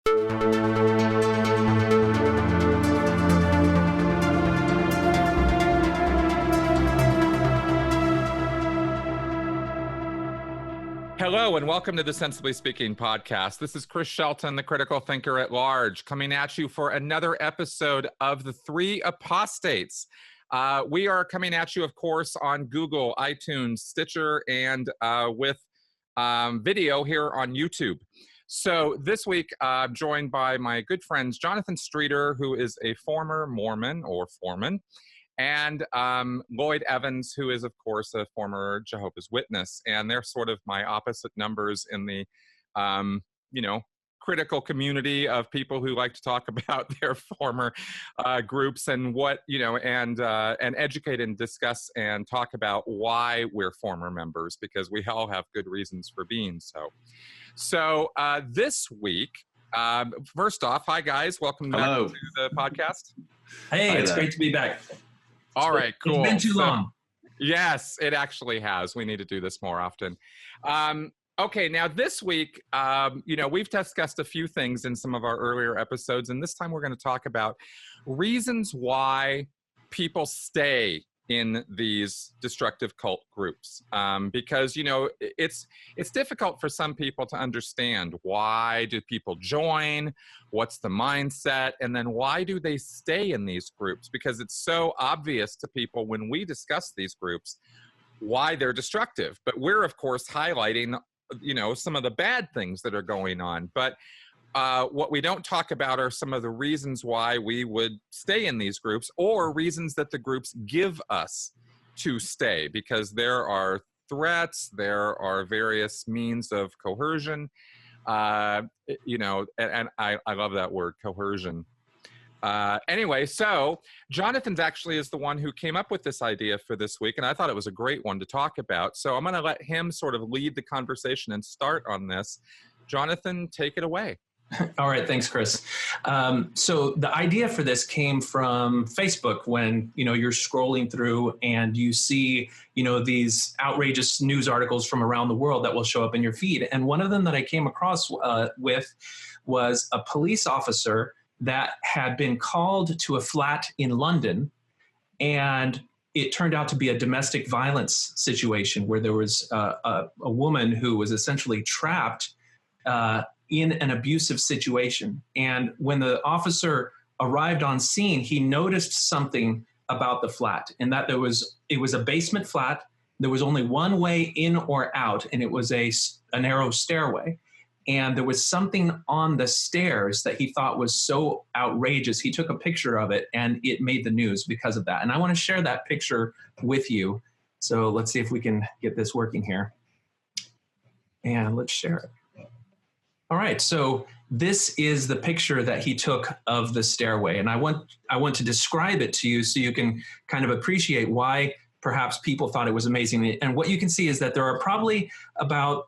Hello and welcome to the Sensibly Speaking podcast. This is Chris Shelton, the critical thinker at large, coming at you for another episode of the Three Apostates. We are coming at you, of course, on Google, iTunes, Stitcher, and with video here on YouTube. So this week, I'm joined by my good friends, Jonathan Streeter, who is a former Mormon or foreman, and Lloyd Evans, who is, of course, a former Jehovah's Witness. And they're sort of my opposite numbers in the, critical community of people who like to talk about their former groups and what, and educate and discuss and talk about why we're former members, because we all have good reasons for being so. So this week, first off, hi, guys. Welcome back to the podcast. Hey, it's great to be back. All right, cool. It's been too long. Yes, it actually has. We need to do this more often. Okay, now this week, we've discussed a few things in some of our earlier episodes, and this time we're going to talk about reasons why people stay in these destructive cult groups. Because, it's difficult for some people to understand, why do people join? What's the mindset? And then why do they stay in these groups? Because it's so obvious to people when we discuss these groups why they're destructive. But we're, of course, highlighting, some of the bad things that are going on. But what we don't talk about are some of the reasons why we would stay in these groups, or reasons that the groups give us to stay, because there are threats, there are various means of coercion, and I love that word, coercion. Anyway, so Jonathan's actually is the one who came up with this idea for this week, and I thought it was a great one to talk about. So I'm going to let him sort of lead the conversation and start on this. Jonathan, take it away. All right. Thanks, Chris. So the idea for this came from Facebook when, you're scrolling through and you see, these outrageous news articles from around the world that will show up in your feed. And one of them that I came across with was a police officer that had been called to a flat in London, and it turned out to be a domestic violence situation where there was a woman who was essentially trapped in an abusive situation. And when the officer arrived on scene, he noticed something about the flat, and that it was a basement flat. There was only one way in or out, and it was a narrow stairway. And there was something on the stairs that he thought was so outrageous. He took a picture of it, and it made the news because of that. And I want to share that picture with you. So let's see if we can get this working here. And let's share it. All right. So this is the picture that he took of the stairway. And I want to describe it to you so you can kind of appreciate why perhaps people thought it was amazing. And what you can see is that there are probably about,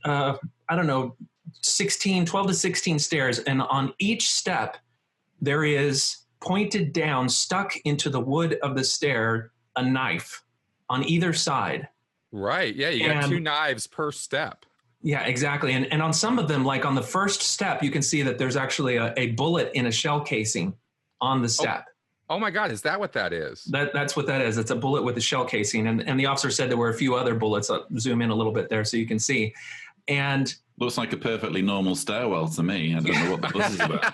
12 to 16 stairs. And on each step, there is pointed down, stuck into the wood of the stair, a knife on either side. Right. Yeah. You got 2 knives per step. Yeah, exactly. And on some of them, like on the first step, you can see that there's actually a bullet in a shell casing on the step. Oh my God. Is that what that is? That's what that is. It's a bullet with a shell casing. And the officer said there were a few other bullets. I'll zoom in a little bit there so you can see. And looks like a perfectly normal stairwell to me. I don't know what the fuss is about.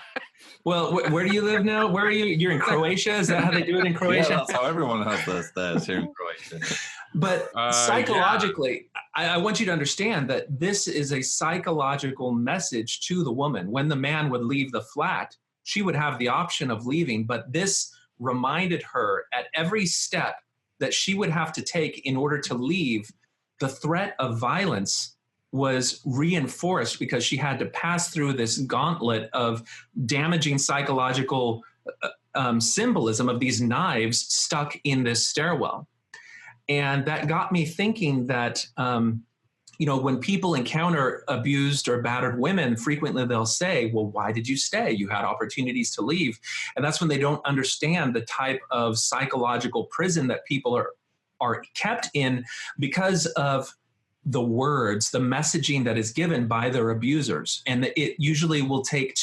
Well, where do you live now? Where are you? You're in Croatia? Is that how they do it in Croatia? Yeah, that's how everyone has their stairs here in Croatia. But psychologically, I want you to understand that this is a psychological message to the woman. When the man would leave the flat, she would have the option of leaving, but this reminded her at every step that she would have to take in order to leave. The threat of violence was reinforced because she had to pass through this gauntlet of damaging psychological symbolism of these knives stuck in this stairwell. And that got me thinking that, when people encounter abused or battered women, frequently they'll say, well, why did you stay? You had opportunities to leave. And that's when they don't understand the type of psychological prison that people are kept in because of the words, the messaging that is given by their abusers. And it usually will take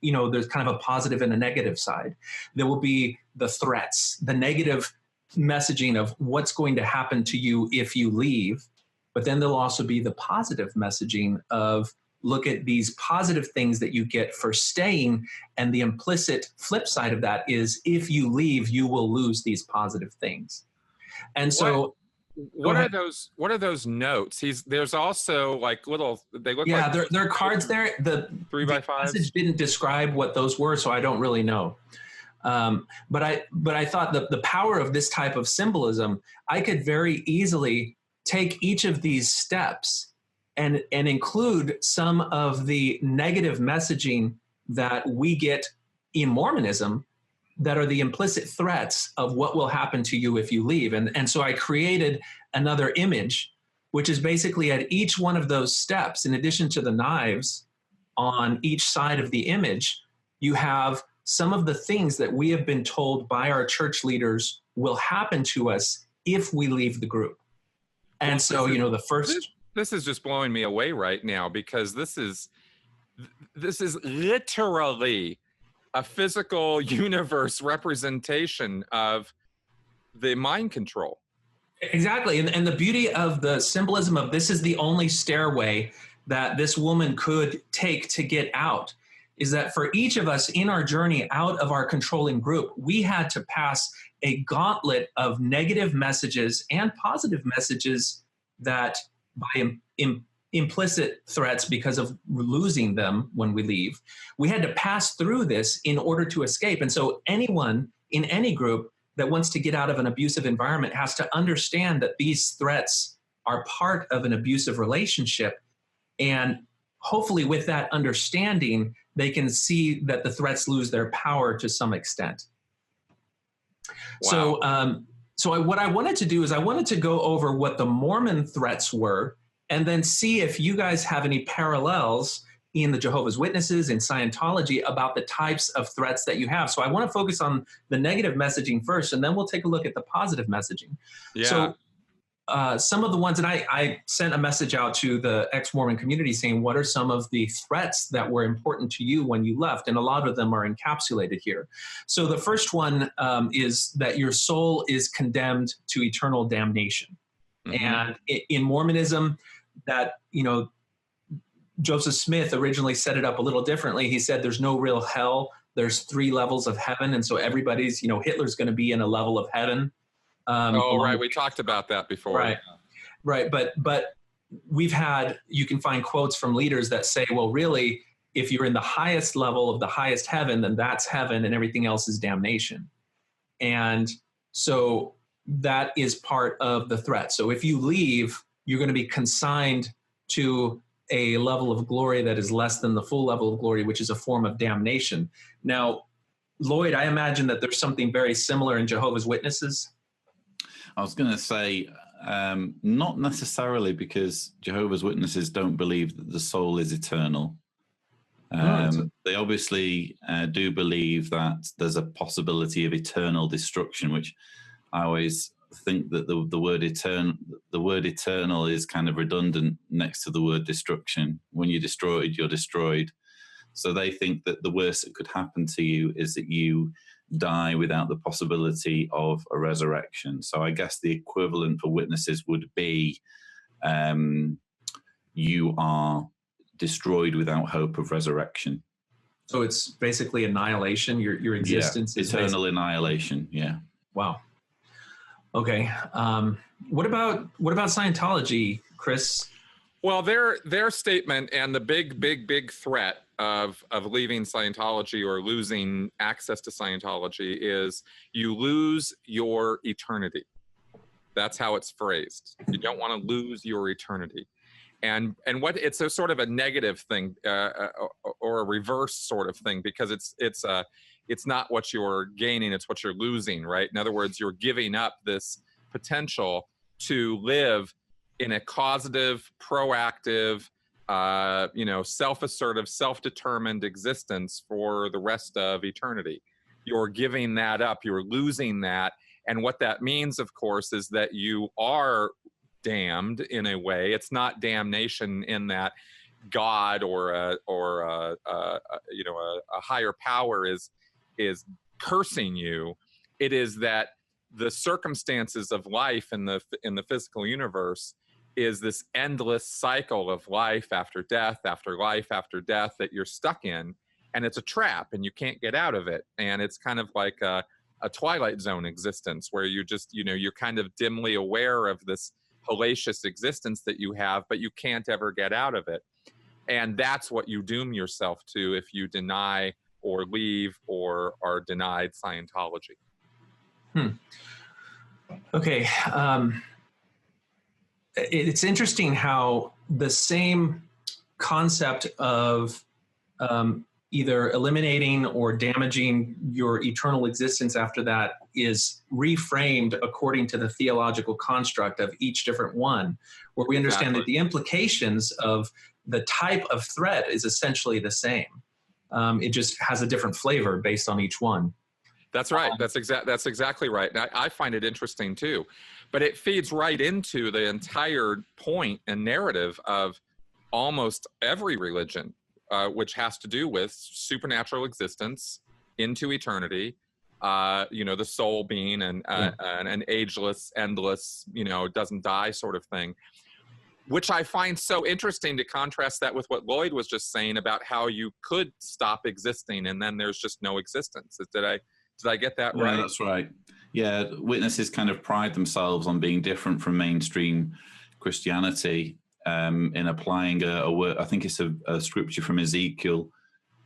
there's kind of a positive and a negative side. There will be the threats, the negative messaging of what's going to happen to you if you leave. But then there'll also be the positive messaging of, look at these positive things that you get for staying. And the implicit flip side of that is, if you leave, you will lose these positive things. And so what are those notes? There's also like little, they look like, there are cards there. The 3x5 message didn't describe what those were, so I don't really know. But I thought that the power of this type of symbolism, I could very easily take each of these steps and include some of the negative messaging that we get in Mormonism that are the implicit threats of what will happen to you if you leave. And so I created another image, which is basically at each one of those steps, in addition to the knives on each side of the image, you have some of the things that we have been told by our church leaders will happen to us if we leave the group. And so, the first... This is just blowing me away right now, because this is literally a physical universe representation of the mind control. Exactly. And the beauty of the symbolism of this is the only stairway that this woman could take to get out, is that for each of us in our journey out of our controlling group, we had to pass a gauntlet of negative messages and positive messages that, by implicit threats because of losing them when we leave, we had to pass through this in order to escape. And so anyone in any group that wants to get out of an abusive environment has to understand that these threats are part of an abusive relationship. And hopefully with that understanding, they can see that the threats lose their power to some extent. Wow. So what I wanted to do is I wanted to go over what the Mormon threats were, and then see if you guys have any parallels in the Jehovah's Witnesses, in Scientology, about the types of threats that you have. So I want to focus on the negative messaging first, and then we'll take a look at the positive messaging. Yeah. So some of the ones, and I sent a message out to the ex-Mormon community saying, what are some of the threats that were important to you when you left? And a lot of them are encapsulated here. So the first one is that your soul is condemned to eternal damnation. Mm-hmm. And in Mormonism, that, Joseph Smith originally set it up a little differently. He said there's no real hell. There's 3 levels of heaven. And so everybody's, Hitler's going to be in a level of heaven. Right. We talked about that before. Right. Right. But you can find quotes from leaders that say, well, really, if you're in the highest level of the highest heaven, then that's heaven and everything else is damnation. And so that is part of the threat. So if you leave, you're going to be consigned to a level of glory that is less than the full level of glory, which is a form of damnation. Now, Lloyd, I imagine that there's something very similar in Jehovah's Witnesses. I was going to say, not necessarily, because Jehovah's Witnesses don't believe that the soul is eternal. They obviously do believe that there's a possibility of eternal destruction, which I always think that the word eternal is kind of redundant next to the word destruction. When you're destroyed, you're destroyed. So they think that the worst that could happen to you is that you die without the possibility of a resurrection. So I guess the equivalent for witnesses would be you are destroyed without hope of resurrection. So it's basically annihilation. Your existence is eternal annihilation. Yeah. Wow. Okay. What about Scientology, Chris? Well, their statement and the big threat of leaving Scientology or losing access to Scientology is you lose your eternity. That's how it's phrased. You don't want to lose your eternity. And what it's a sort of a negative thing or a reverse sort of thing, because it's not what you're gaining, it's what you're losing, right? In other words, you're giving up this potential to live in a causative, proactive, self-assertive, self-determined existence for the rest of eternity. You're giving that up, you're losing that. And what that means, of course, is that you are damned in a way. It's not damnation in that God or a higher power is cursing you. It is that the circumstances of life in the physical universe is this endless cycle of life after death after life after death that you're stuck in, and it's a trap and you can't get out of it. And it's kind of like a Twilight Zone existence where you just, you're kind of dimly aware of this hellacious existence that you have, but you can't ever get out of it. And that's what you doom yourself to if you deny or leave or are denied Scientology. Okay. It's interesting how the same concept of either eliminating or damaging your eternal existence after that is reframed according to the theological construct of each different one, where we understand that the implications of the type of threat is essentially the same. It just has a different flavor based on each one. That's right. That's exactly right. And I find it interesting too, but it feeds right into the entire point and narrative of almost every religion, which has to do with supernatural existence into eternity, the soul being an ageless, endless, doesn't die sort of thing, which I find so interesting to contrast that with what Lloyd was just saying about how you could stop existing and then there's just no existence. Did I get that right? Yeah, that's right. Yeah, witnesses kind of pride themselves on being different from mainstream Christianity in applying a word. I think it's a scripture from Ezekiel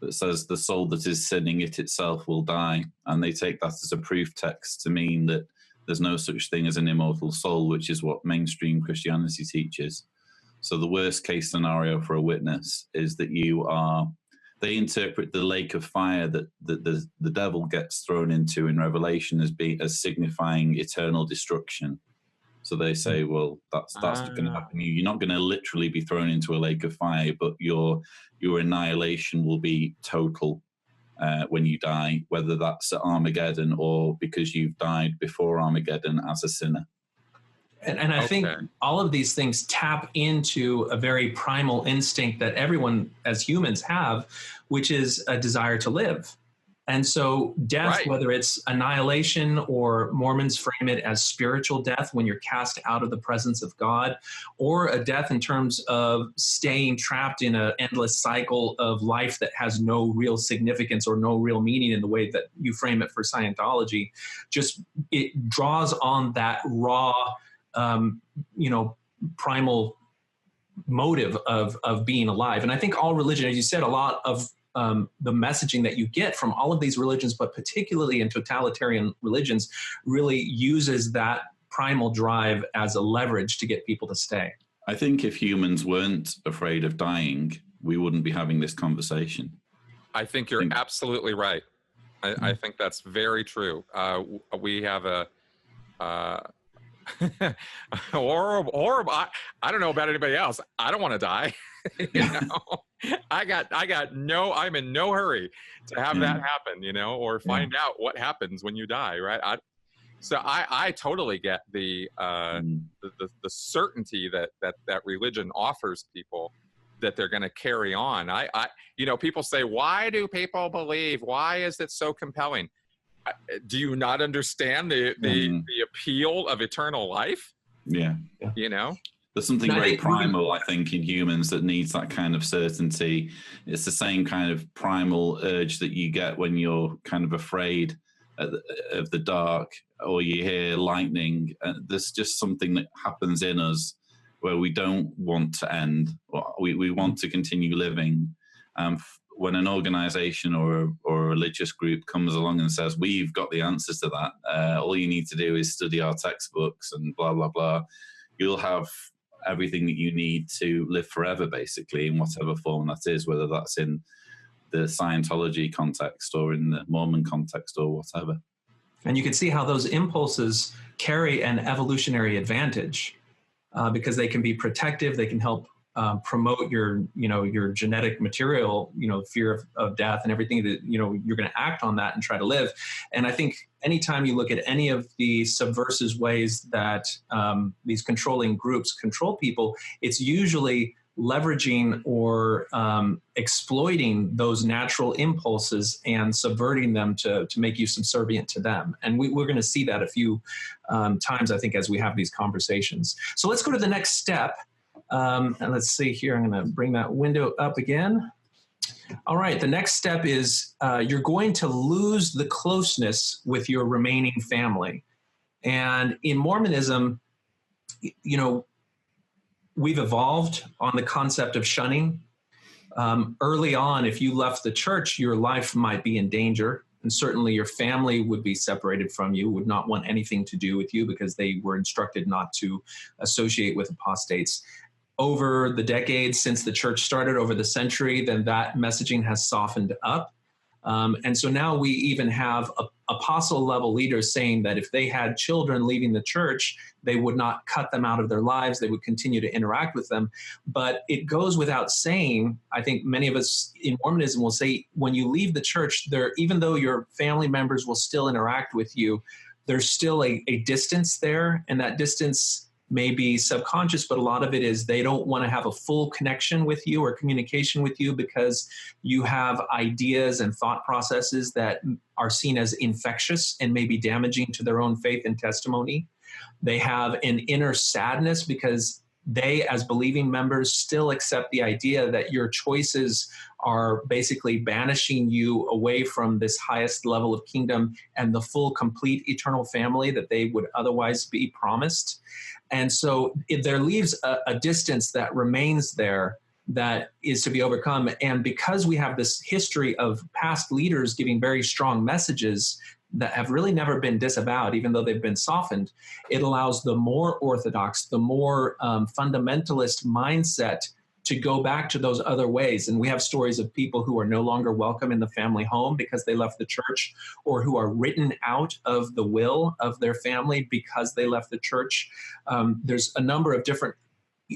that says the soul that is sinning, it itself will die. And they take that as a proof text to mean that there's no such thing as an immortal soul, which is what mainstream Christianity teaches. So the worst case scenario for a witness is that they interpret the lake of fire that the devil gets thrown into in Revelation as signifying eternal destruction. So they say, well, that's not going to happen. You're not going to literally be thrown into a lake of fire, but your annihilation will be total when you die, whether that's at Armageddon or because you've died before Armageddon as a sinner. And I think all of these things tap into a very primal instinct that everyone as humans have, which is a desire to live. And so death, whether it's annihilation or Mormons frame it as spiritual death when you're cast out of the presence of God, or a death in terms of staying trapped in an endless cycle of life that has no real significance or no real meaning in the way that you frame it for Scientology, just it draws on that raw, primal motive of being alive. And I think all religion, as you said, a lot of the messaging that you get from all of these religions, but particularly in totalitarian religions, really uses that primal drive as a leverage to get people to stay. I think if humans weren't afraid of dying, we wouldn't be having this conversation. I think you're absolutely right. I think that's very true. We have I don't know about anybody else. I don't want to die. I'm in no hurry to have that happen, or find out what happens when you die. Right. I totally get the certainty that religion offers people that they're going to carry on. People say, why do people believe? Why is it so compelling? Do you not understand the appeal of eternal life? Yeah. There's something very primal, I think, in humans that needs that kind of certainty. It's the same kind of primal urge that you get when you're kind of afraid of the dark or you hear lightning. There's just something that happens in us where we don't want to end. We want to continue living. When an organization or a religious group comes along and says, we've got the answers to that, all you need to do is study our textbooks and blah, blah, blah, you'll have everything that you need to live forever, basically, in whatever form that is, whether that's in the Scientology context or in the Mormon context or whatever. And you can see how those impulses carry an evolutionary advantage because they can be protective, they can help promote your genetic material, fear of death and everything that, you're going to act on that and try to live. And I think anytime you look at any of the subversive ways that these controlling groups control people, it's usually leveraging or exploiting those natural impulses and subverting them to make you subservient to them. And we're going to see that a few times, I think, as we have these conversations. So let's go to the next step. And let's see here. I'm going to bring that window up again. All right. The next step is you're going to lose the closeness with your remaining family. And in Mormonism, we've evolved on the concept of shunning. Early on, if you left the church, your life might be in danger. And certainly your family would be separated from you, would not want anything to do with you because they were instructed not to associate with apostates. Over the decades since the church started, over the century, then that messaging has softened up. And so now we even have apostle-level leaders saying that if they had children leaving the church, they would not cut them out of their lives. They would continue to interact with them. But it goes without saying, I think many of us in Mormonism will say, when you leave the church, even though your family members will still interact with you, there's still a distance there. And that distance may be subconscious, but a lot of it is they don't want to have a full connection with you or communication with you because you have ideas and thought processes that are seen as infectious and may be damaging to their own faith and testimony. They have an inner sadness because they, as believing members, still accept the idea that your choices are basically banishing you away from this highest level of kingdom and the full, complete eternal family that they would otherwise be promised. And so there leaves a distance that remains there that is to be overcome. And because we have this history of past leaders giving very strong messages that have really never been disavowed, even though they've been softened, it allows the more orthodox, the more fundamentalist mindset to go back to those other ways. And we have stories of people who are no longer welcome in the family home because they left the church, or who are written out of the will of their family because they left the church. There's a number of different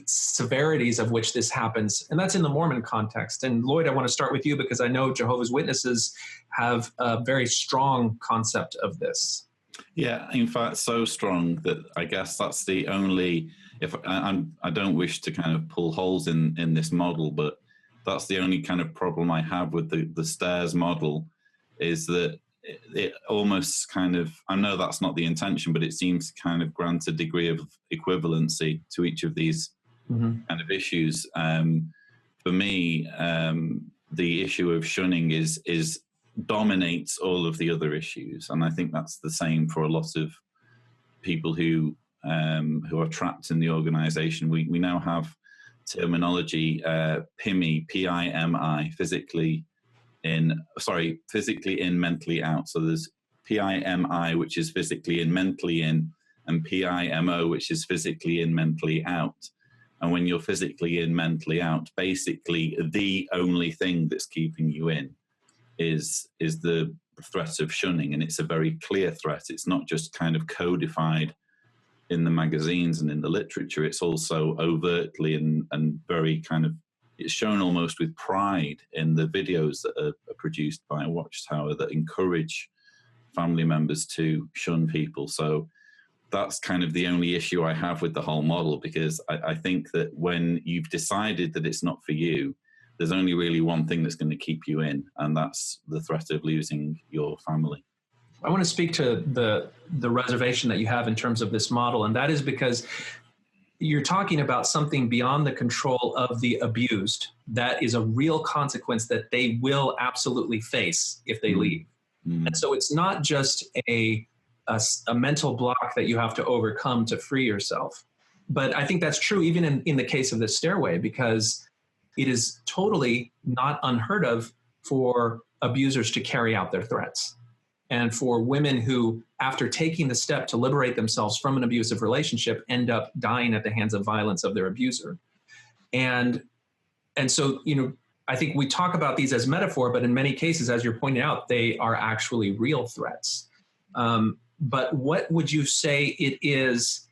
severities of which this happens, and that's in the Mormon context. And Lloyd, I want to start with you because I know Jehovah's Witnesses have a very strong concept of this. Yeah, in fact, so strong that I guess that's the only, I don't wish to kind of pull holes in this model, but that's the only kind of problem I have with the stairs model, is that it almost kind of, I know that's not the intention, but it seems to kind of grant a degree of equivalency to each of these kind of issues. For me, the issue of shunning is dominates all of the other issues, and I think that's the same for a lot of people who are trapped in the organization. We now have terminology, PIMI, P-I-M-I, physically in, mentally out. So there's P-I-M-I, which is physically in, mentally in, and P-I-M-O, which is physically in, mentally out. And when you're physically in, mentally out, basically the only thing that's keeping you in is the threat of shunning. And it's a very clear threat. It's not just kind of codified in the magazines and in the literature. It's also overtly and very kind of, it's shown almost with pride in the videos that are produced by Watchtower that encourage family members to shun people. So that's kind of the only issue I have with the whole model, because I think that when you've decided that it's not for you, there's only really one thing that's going to keep you in, and that's the threat of losing your family. I want to speak to the reservation that you have in terms of this model, and that is because you're talking about something beyond the control of the abused. That is a real consequence that they will absolutely face if they leave. And so it's not just a mental block that you have to overcome to free yourself. But I think that's true even in the case of the stairway, because it is totally not unheard of for abusers to carry out their threats. And for women who, after taking the step to liberate themselves from an abusive relationship, end up dying at the hands of violence of their abuser. And so, I think we talk about these as metaphor, but in many cases, as you're pointing out, they are actually real threats. But what would you say it is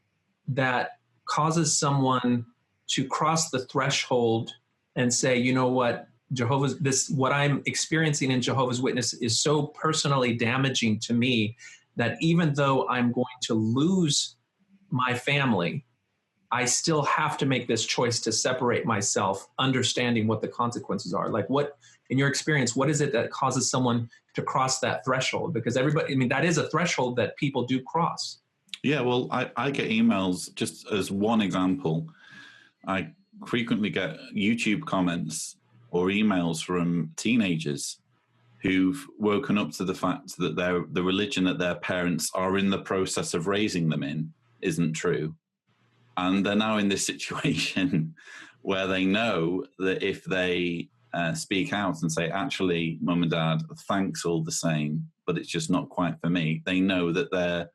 that causes someone to cross the threshold and say, you know what, what I'm experiencing in Jehovah's Witness is so personally damaging to me that even though I'm going to lose my family, I still have to make this choice to separate myself, understanding what the consequences are. Like, what, in your experience, what is it that causes someone to cross that threshold? Because everybody, I mean, that is a threshold that people do cross. Yeah, well, I get emails, just as one example. I frequently get YouTube comments or emails from teenagers who've woken up to the fact that the religion that their parents are in the process of raising them in isn't true. And they're now in this situation where they know that if they speak out and say, actually, Mum and Dad, thanks all the same, but it's just not quite for me, they know that they're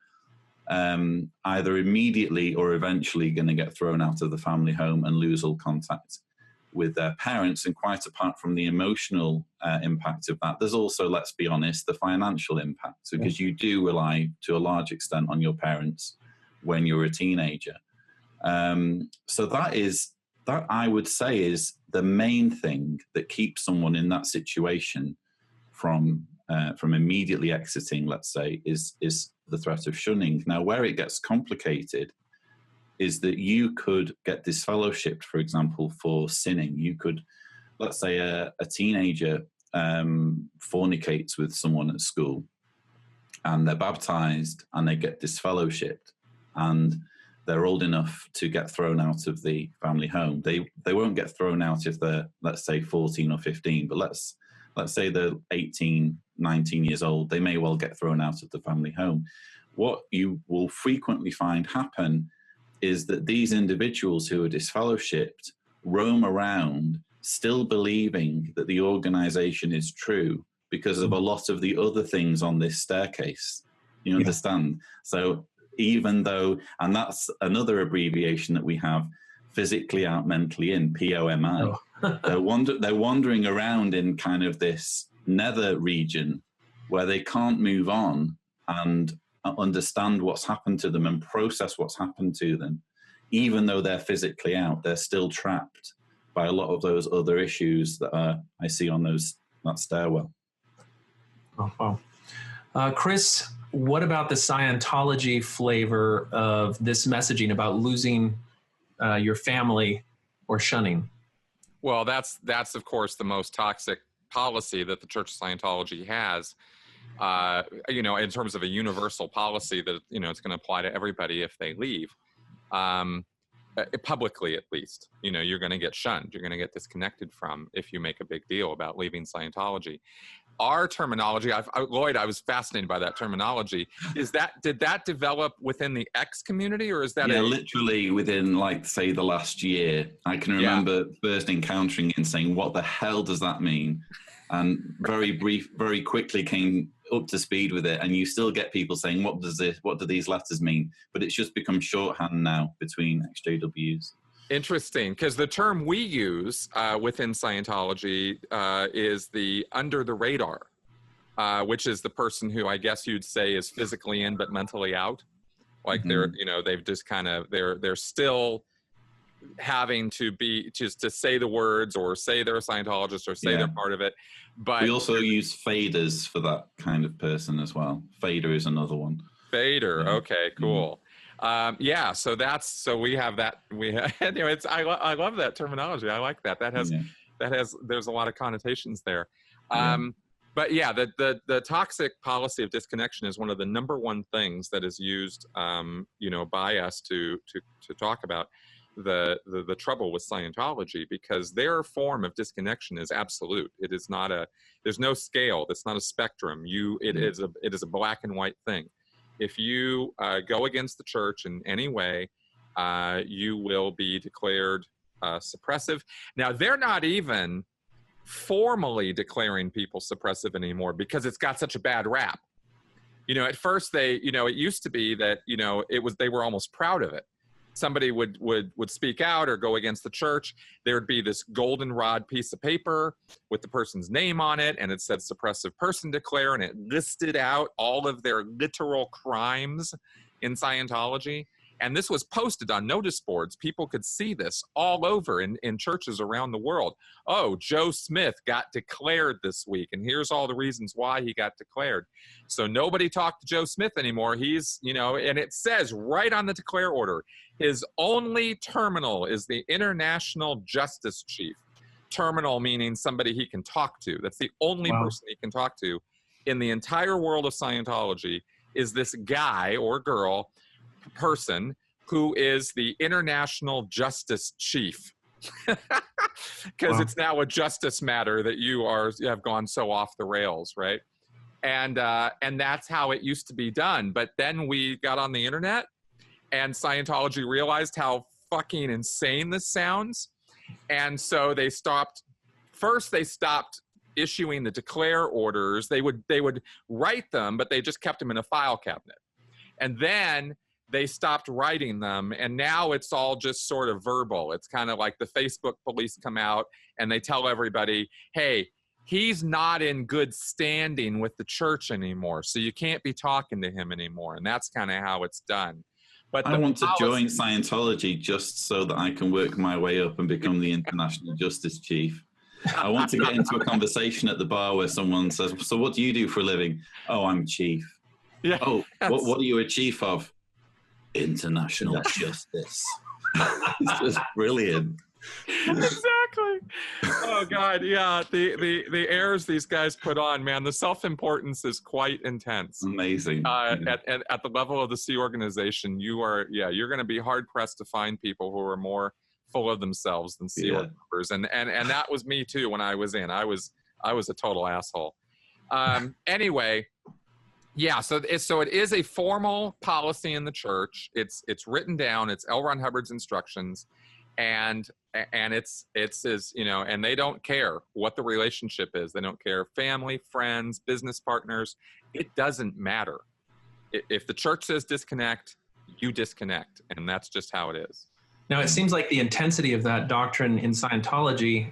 either immediately or eventually going to get thrown out of the family home and lose all contact with their parents. And quite apart from the emotional impact of that, there's also, let's be honest, the financial impact, because you do rely to a large extent on your parents when you're a teenager. So that I would say is the main thing that keeps someone in that situation from immediately exiting, let's say, is the threat of shunning. Now, where it gets complicated is that you could get disfellowshipped, for example, for sinning. You could, let's say a teenager fornicates with someone at school and they're baptized and they get disfellowshipped and they're old enough to get thrown out of the family home. They won't get thrown out if they're, let's say, 14 or 15, but let's say they're 18, 19 years old, they may well get thrown out of the family home. What you will frequently find happen is that these individuals who are disfellowshipped roam around still believing that the organization is true because of a lot of the other things on this staircase. You understand? So even though, and that's another abbreviation that we have, physically out, mentally in, POMI. They're wandering around in kind of this nether region where they can't move on and understand what's happened to them and process what's happened to them. Even though they're physically out, they're still trapped by a lot of those other issues that I see on that stairwell. Oh, wow. Chris, what about the Scientology flavor of this messaging about losing your family or shunning? Well, that's of course the most toxic policy that the Church of Scientology has. In terms of a universal policy that it's going to apply to everybody if they leave, publicly at least. You're going to get shunned. You're going to get disconnected from if you make a big deal about leaving Scientology. Our terminology, Lloyd, I was fascinated by that terminology. Did that develop within the X community, or is that? Yeah, literally within, say, the last year. I can remember first encountering it and saying, "What the hell does that mean?" And very quickly came up to speed with it. And you still get people saying, "What do these letters mean?" But it's just become shorthand now between XJWs. Interesting, because the term we use within Scientology is the under the radar, which is the person who I guess you'd say is physically in but mentally out. Like they've just kind of they're still having to be just to say the words or say they're a Scientologist or say they're part of it. But we also use faders for that kind of person as well. Fader is another one. Fader, okay, cool. So we have that. I love that terminology. I like that. There's a lot of connotations there. But the toxic policy of disconnection is one of the number one things that is used, by us to talk about the trouble with Scientology, because their form of disconnection is absolute. It is not there's no scale. That's not a spectrum. It is a black and white thing. If you go against the church in any way, you will be declared suppressive. Now, they're not even formally declaring people suppressive anymore because it's got such a bad rap. At first it used to be that, they were almost proud of it. Somebody would speak out or go against the church. There'd be this goldenrod piece of paper with the person's name on it, and it said suppressive person declare, and it listed out all of their literal crimes in Scientology. And this was posted on notice boards. People could see this all over in churches around the world. Oh, Joe Smith got declared this week, and here's all the reasons why he got declared. So nobody talked to Joe Smith anymore. He's, and it says right on the declare order, his only terminal is the International Justice Chief. Terminal meaning somebody he can talk to. That's the only person he can talk to in the entire world of Scientology, is this guy or girl person who is the International Justice Chief. Because it's now a justice matter that you have gone so off the rails, right? And that's how it used to be done. But then we got on the internet, and Scientology realized how fucking insane this sounds. And so they stopped issuing the declare orders. They would write them, but they just kept them in a file cabinet. And then they stopped writing them, and now it's all just sort of verbal. It's kind of like the Facebook police come out and they tell everybody, hey, he's not in good standing with the church anymore, so you can't be talking to him anymore. And that's kind of how it's done. But I want to join Scientology just so that I can work my way up and become the International Justice Chief. I want to get into a conversation at the bar where someone says, so what do you do for a living? Oh, I'm chief. Yeah. Oh, what are you a chief of? International Justice. It's just brilliant. Exactly. Oh God, yeah. The airs these guys put on, man. The self-importance is quite intense. Amazing. At the level of the Sea organization, you're going to be hard pressed to find people who are more full of themselves than Sea Org members, and that was me too when I was in. I was a total asshole. Anyway. Yeah, so it is a formal policy in the church. It's written down. It's L. Ron Hubbard's instructions, and it's and they don't care what the relationship is. They don't care family, friends, business partners. It doesn't matter. If the church says disconnect, you disconnect, and that's just how it is. Now, it seems like the intensity of that doctrine in Scientology,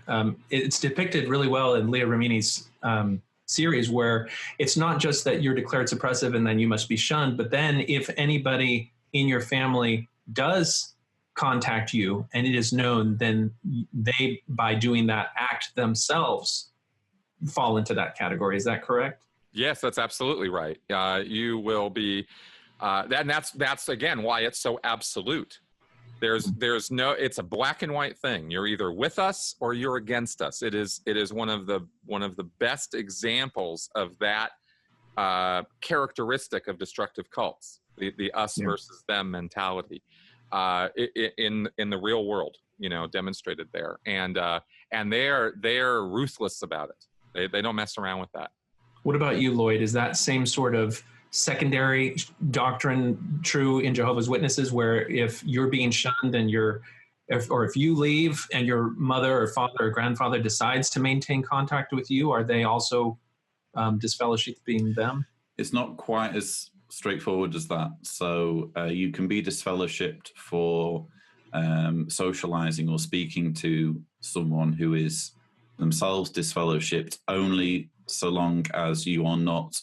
it's depicted really well in Leah Remini's series, where it's not just that you're declared suppressive and then you must be shunned, but then if anybody in your family does contact you and it is known, then they, by doing that act themselves, fall into that category. Is that correct? Yes, that's absolutely right. You will be, that's again why it's so absolute. There's no, it's a black and white thing. You're either with us or you're against us. It is one of the best examples of that characteristic of destructive cults, the us versus them mentality in the real world, demonstrated there. And they're ruthless about it. They don't mess around with that. What about you, Lloyd? Is that same sort of secondary doctrine true in Jehovah's Witnesses, where if you're being shunned and if you leave and your mother or father or grandfather decides to maintain contact with you, are they also disfellowshipping them? It's not quite as straightforward as that. So you can be disfellowshipped for socializing or speaking to someone who is themselves disfellowshipped only so long as you are not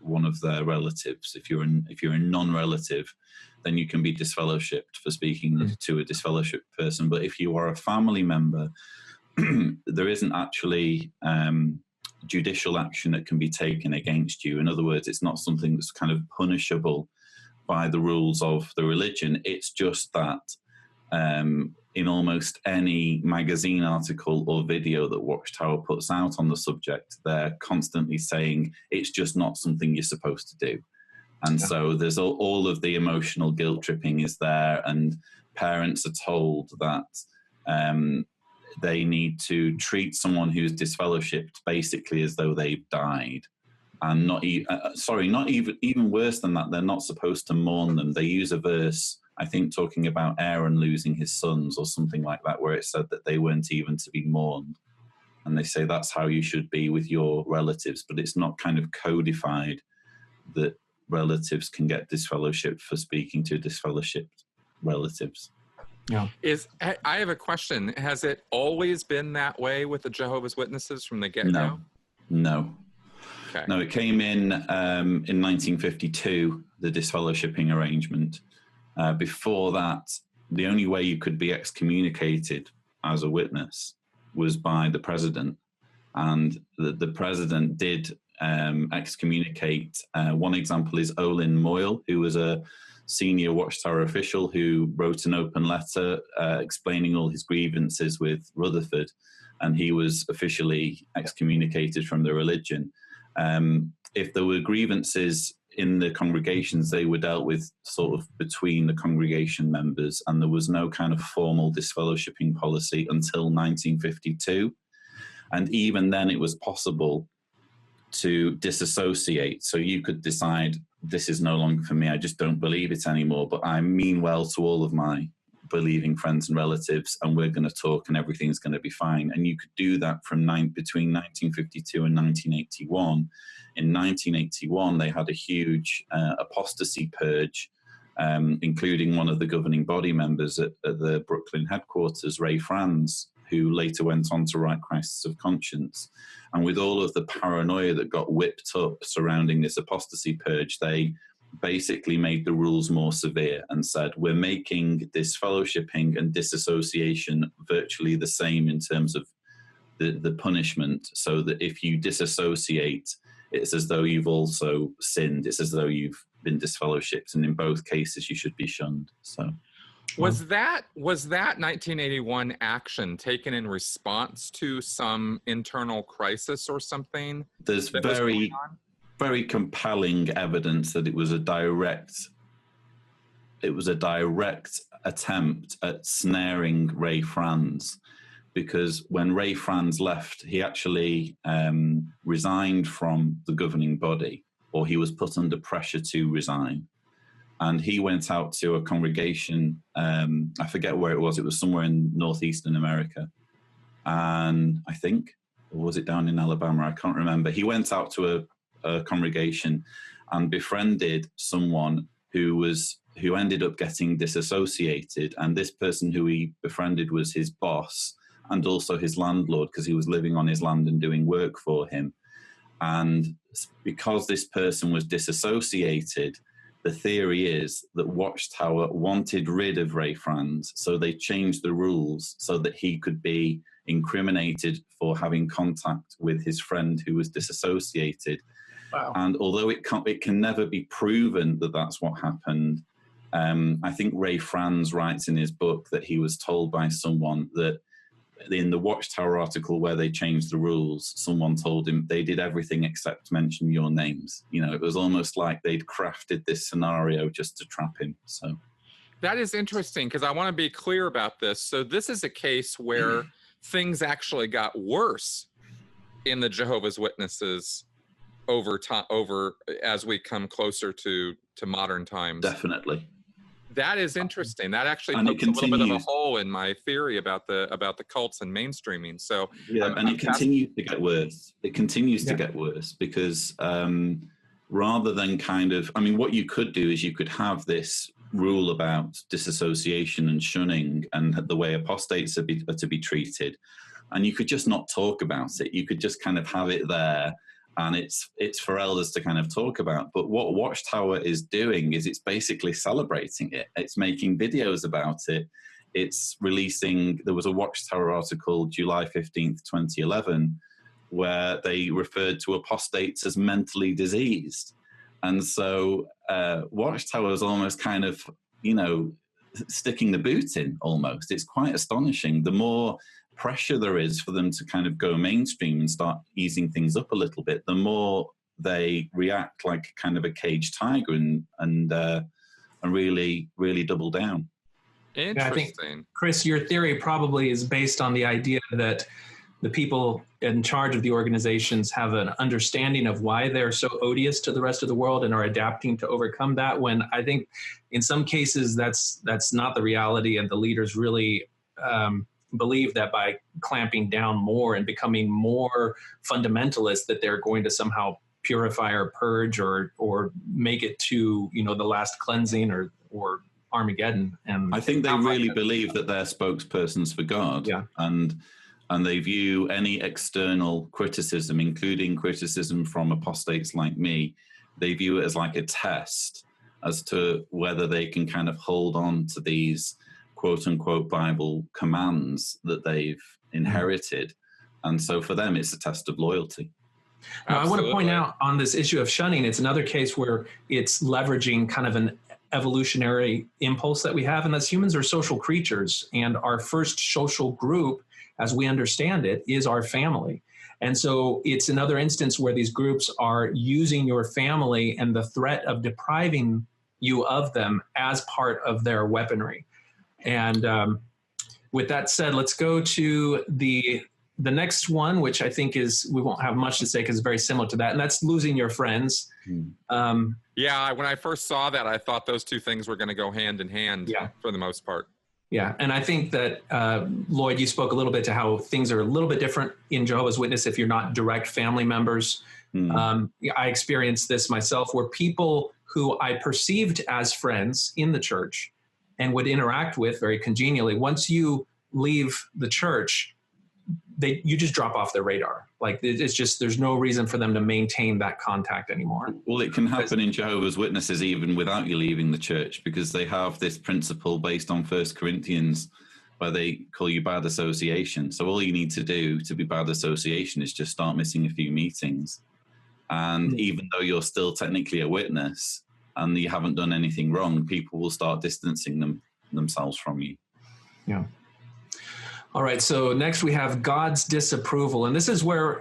one of their relatives. If you're a non-relative, then you can be disfellowshipped for speaking to a disfellowshipped person. But if you are a family member, there isn't actually judicial action that can be taken against you. In other words, it's not something that's kind of punishable by the rules of the religion. It's just that in almost any magazine article or video that Watchtower puts out on the subject, they're constantly saying it's just not something you're supposed to do. And so there's all of the emotional guilt tripping is there, and parents are told that they need to treat someone who's disfellowshipped basically as though they've died. And not even worse than that, they're not supposed to mourn them. They use a verse, I think, talking about Aaron losing his sons or something like that, where it said that they weren't even to be mourned. And they say that's how you should be with your relatives, but it's not kind of codified that relatives can get disfellowshipped for speaking to disfellowshipped relatives. Yeah. I have a question. Has it always been that way with the Jehovah's Witnesses from the get-go? No. Okay. No, it came in 1952, the disfellowshipping arrangement. Before that, the only way you could be excommunicated as a witness was by the president. And the president did excommunicate. One example is Olin Moyle, who was a senior Watchtower official who wrote an open letter explaining all his grievances with Rutherford, and he was officially excommunicated from the religion. If there were grievances in the congregations, they were dealt with sort of between the congregation members, and there was no kind of formal disfellowshipping policy until 1952. And even then, it was possible to disassociate. So you could decide, this is no longer for me, I just don't believe it anymore, but I mean well to all of my believing friends and relatives, and we're going to talk and everything's going to be fine. And you could do that from between 1952 and 1981. In 1981, they had a huge apostasy purge, including one of the governing body members at the Brooklyn headquarters, Ray Franz, who later went on to write Crisis of Conscience. And with all of the paranoia that got whipped up surrounding this apostasy purge, they basically made the rules more severe and said, we're making this fellowshipping and disassociation virtually the same in terms of the punishment, so that if you disassociate, it's as though you've also sinned. It's as though you've been disfellowshipped. And in both cases, you should be shunned. So... Was that 1981 action taken in response to some internal crisis or something? There's very compelling evidence that it was a direct attempt at snaring Ray Franz, because when Ray Franz left, he actually resigned from the governing body, or he was put under pressure to resign. And he went out to a congregation, I forget where it was somewhere in northeastern America. And I think, or was it down in Alabama? I can't remember. He went out to a congregation and befriended someone who ended up getting disassociated. And this person who he befriended was his boss and also his landlord, because he was living on his land and doing work for him. And because this person was disassociated, the theory is that Watchtower wanted rid of Ray Franz, so they changed the rules so that he could be incriminated for having contact with his friend who was disassociated. Wow. And although it can never be proven that that's what happened, I think Ray Franz writes in his book that he was told by someone that in the Watchtower article where they changed the rules, someone told him they did everything except mention your names. You know, it was almost like they'd crafted this scenario just to trap him. So that is interesting, because I want to be clear about this. So this is a case where things actually got worse in the Jehovah's Witnesses over time, as we come closer to modern times. Definitely. That is interesting. That actually pokes a little bit of a hole in my theory about the cults and mainstreaming. So yeah, and it continues to get worse. It continues to get worse because rather than kind of, I mean, what you could do is you could have this rule about disassociation and shunning and the way apostates are to be treated, and you could just not talk about it. You could just kind of have it there. And it's for elders to kind of talk about. But what Watchtower is doing is it's basically celebrating it. It's making videos about it. It's releasing, there was a Watchtower article, July 15th, 2011, where they referred to apostates as mentally diseased. And so Watchtower is almost kind of, you know, sticking the boot in almost. It's quite astonishing. The more pressure there is for them to kind of go mainstream and start easing things up a little bit, the more they react like kind of a caged tiger and really double down. Interesting. Yeah, I think, Chris, your theory probably is based on the idea that the people in charge of the organizations have an understanding of why they're so odious to the rest of the world and are adapting to overcome that, when I think in some cases that's not the reality, and the leaders really believe that by clamping down more and becoming more fundamentalist, that they're going to somehow purify or purge or make it to, you know, the last cleansing or Armageddon. And I think they really believe that they're spokespersons for God. Yeah. And they view any external criticism, including criticism from apostates like me, they view it as like a test. as to whether they can kind of hold on to these quote unquote Bible commands that they've inherited. And so for them, it's a test of loyalty. Now, I want to point out on this issue of shunning, it's another case where it's leveraging kind of an evolutionary impulse that we have, and that's humans are social creatures, and our first social group, as we understand it, is our family. And so it's another instance where these groups are using your family and the threat of depriving you of them as part of their weaponry. And with that said, let's go to the next one, which I think is, we won't have much to say because it's very similar to that, and that's losing your friends. Yeah, when I first saw that, I thought those two things were going to go hand in hand for the most part. Yeah, and I think that, Lloyd, you spoke a little bit to how things are a little bit different in Jehovah's Witness if you're not direct family members. I experienced this myself, where people who I perceived as friends in the church and would interact with very congenially, once you leave the church, you just drop off their radar. Like, it's just, there's no reason for them to maintain that contact anymore. Well, it can happen in Jehovah's Witnesses even without you leaving the church, because they have this principle based on 1 Corinthians where they call you bad association. So all you need to do to be bad association is just start missing a few meetings. And even though you're still technically a witness and you haven't done anything wrong, people will start distancing themselves from you. Yeah. All right, so next we have God's disapproval. And this is where,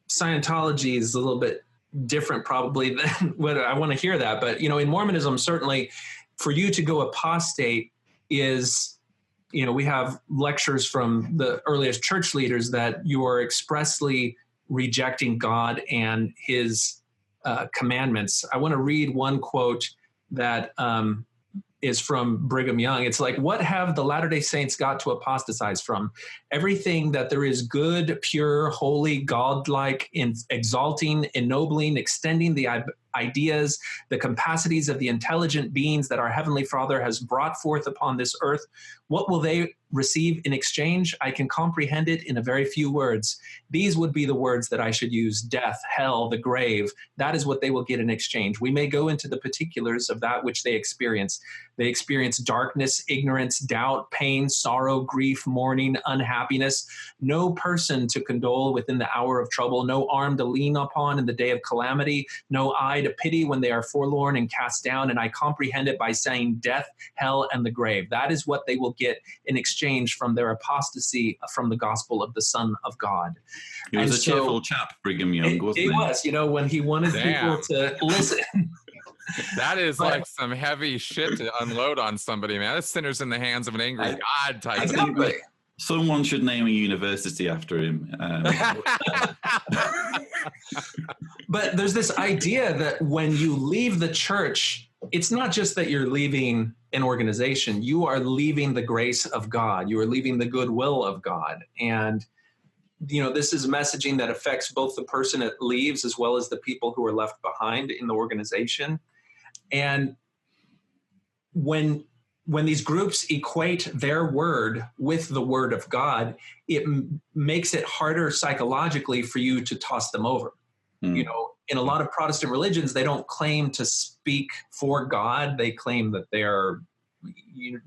Scientology is a little bit different probably than what I want to hear that. But, in Mormonism, certainly for you to go apostate is, we have lectures from the earliest church leaders that you are expressly rejecting God and his commandments. I want to read one quote that is from Brigham Young. It's like, what have the Latter-day Saints got to apostatize from? Everything that there is good, pure, holy, godlike, exalting, ennobling, extending the ideas, the capacities of the intelligent beings that our Heavenly Father has brought forth upon this earth. What will they receive in exchange? I can comprehend it in a very few words. These would be the words that I should use: death, hell, the grave. That is what they will get in exchange. We may go into the particulars of that which they experience. They experience darkness, ignorance, doubt, pain, sorrow, grief, mourning, unhappiness. No person to condole within the hour of trouble, no arm to lean upon in the day of calamity, no eye to pity when they are forlorn and cast down. And I comprehend it by saying death, hell, and the grave. That is what they will get in exchange from their apostasy from the gospel of the Son of God. He was a cheerful chap, Brigham Young, wasn't he? He was, when he wanted people to listen. That is like some heavy shit to unload on somebody, man. That's sinners in the hands of an angry God type. Exactly. Someone should name a university after him. But there's this idea that when you leave the church, it's not just that you're leaving an organization. You are leaving the grace of God. You are leaving the goodwill of God. And, this is messaging that affects both the person that leaves as well as the people who are left behind in the organization. And when these groups equate their word with the word of God, it makes it harder psychologically for you to toss them over. In a lot of Protestant religions, they don't claim to speak for God. They claim that they're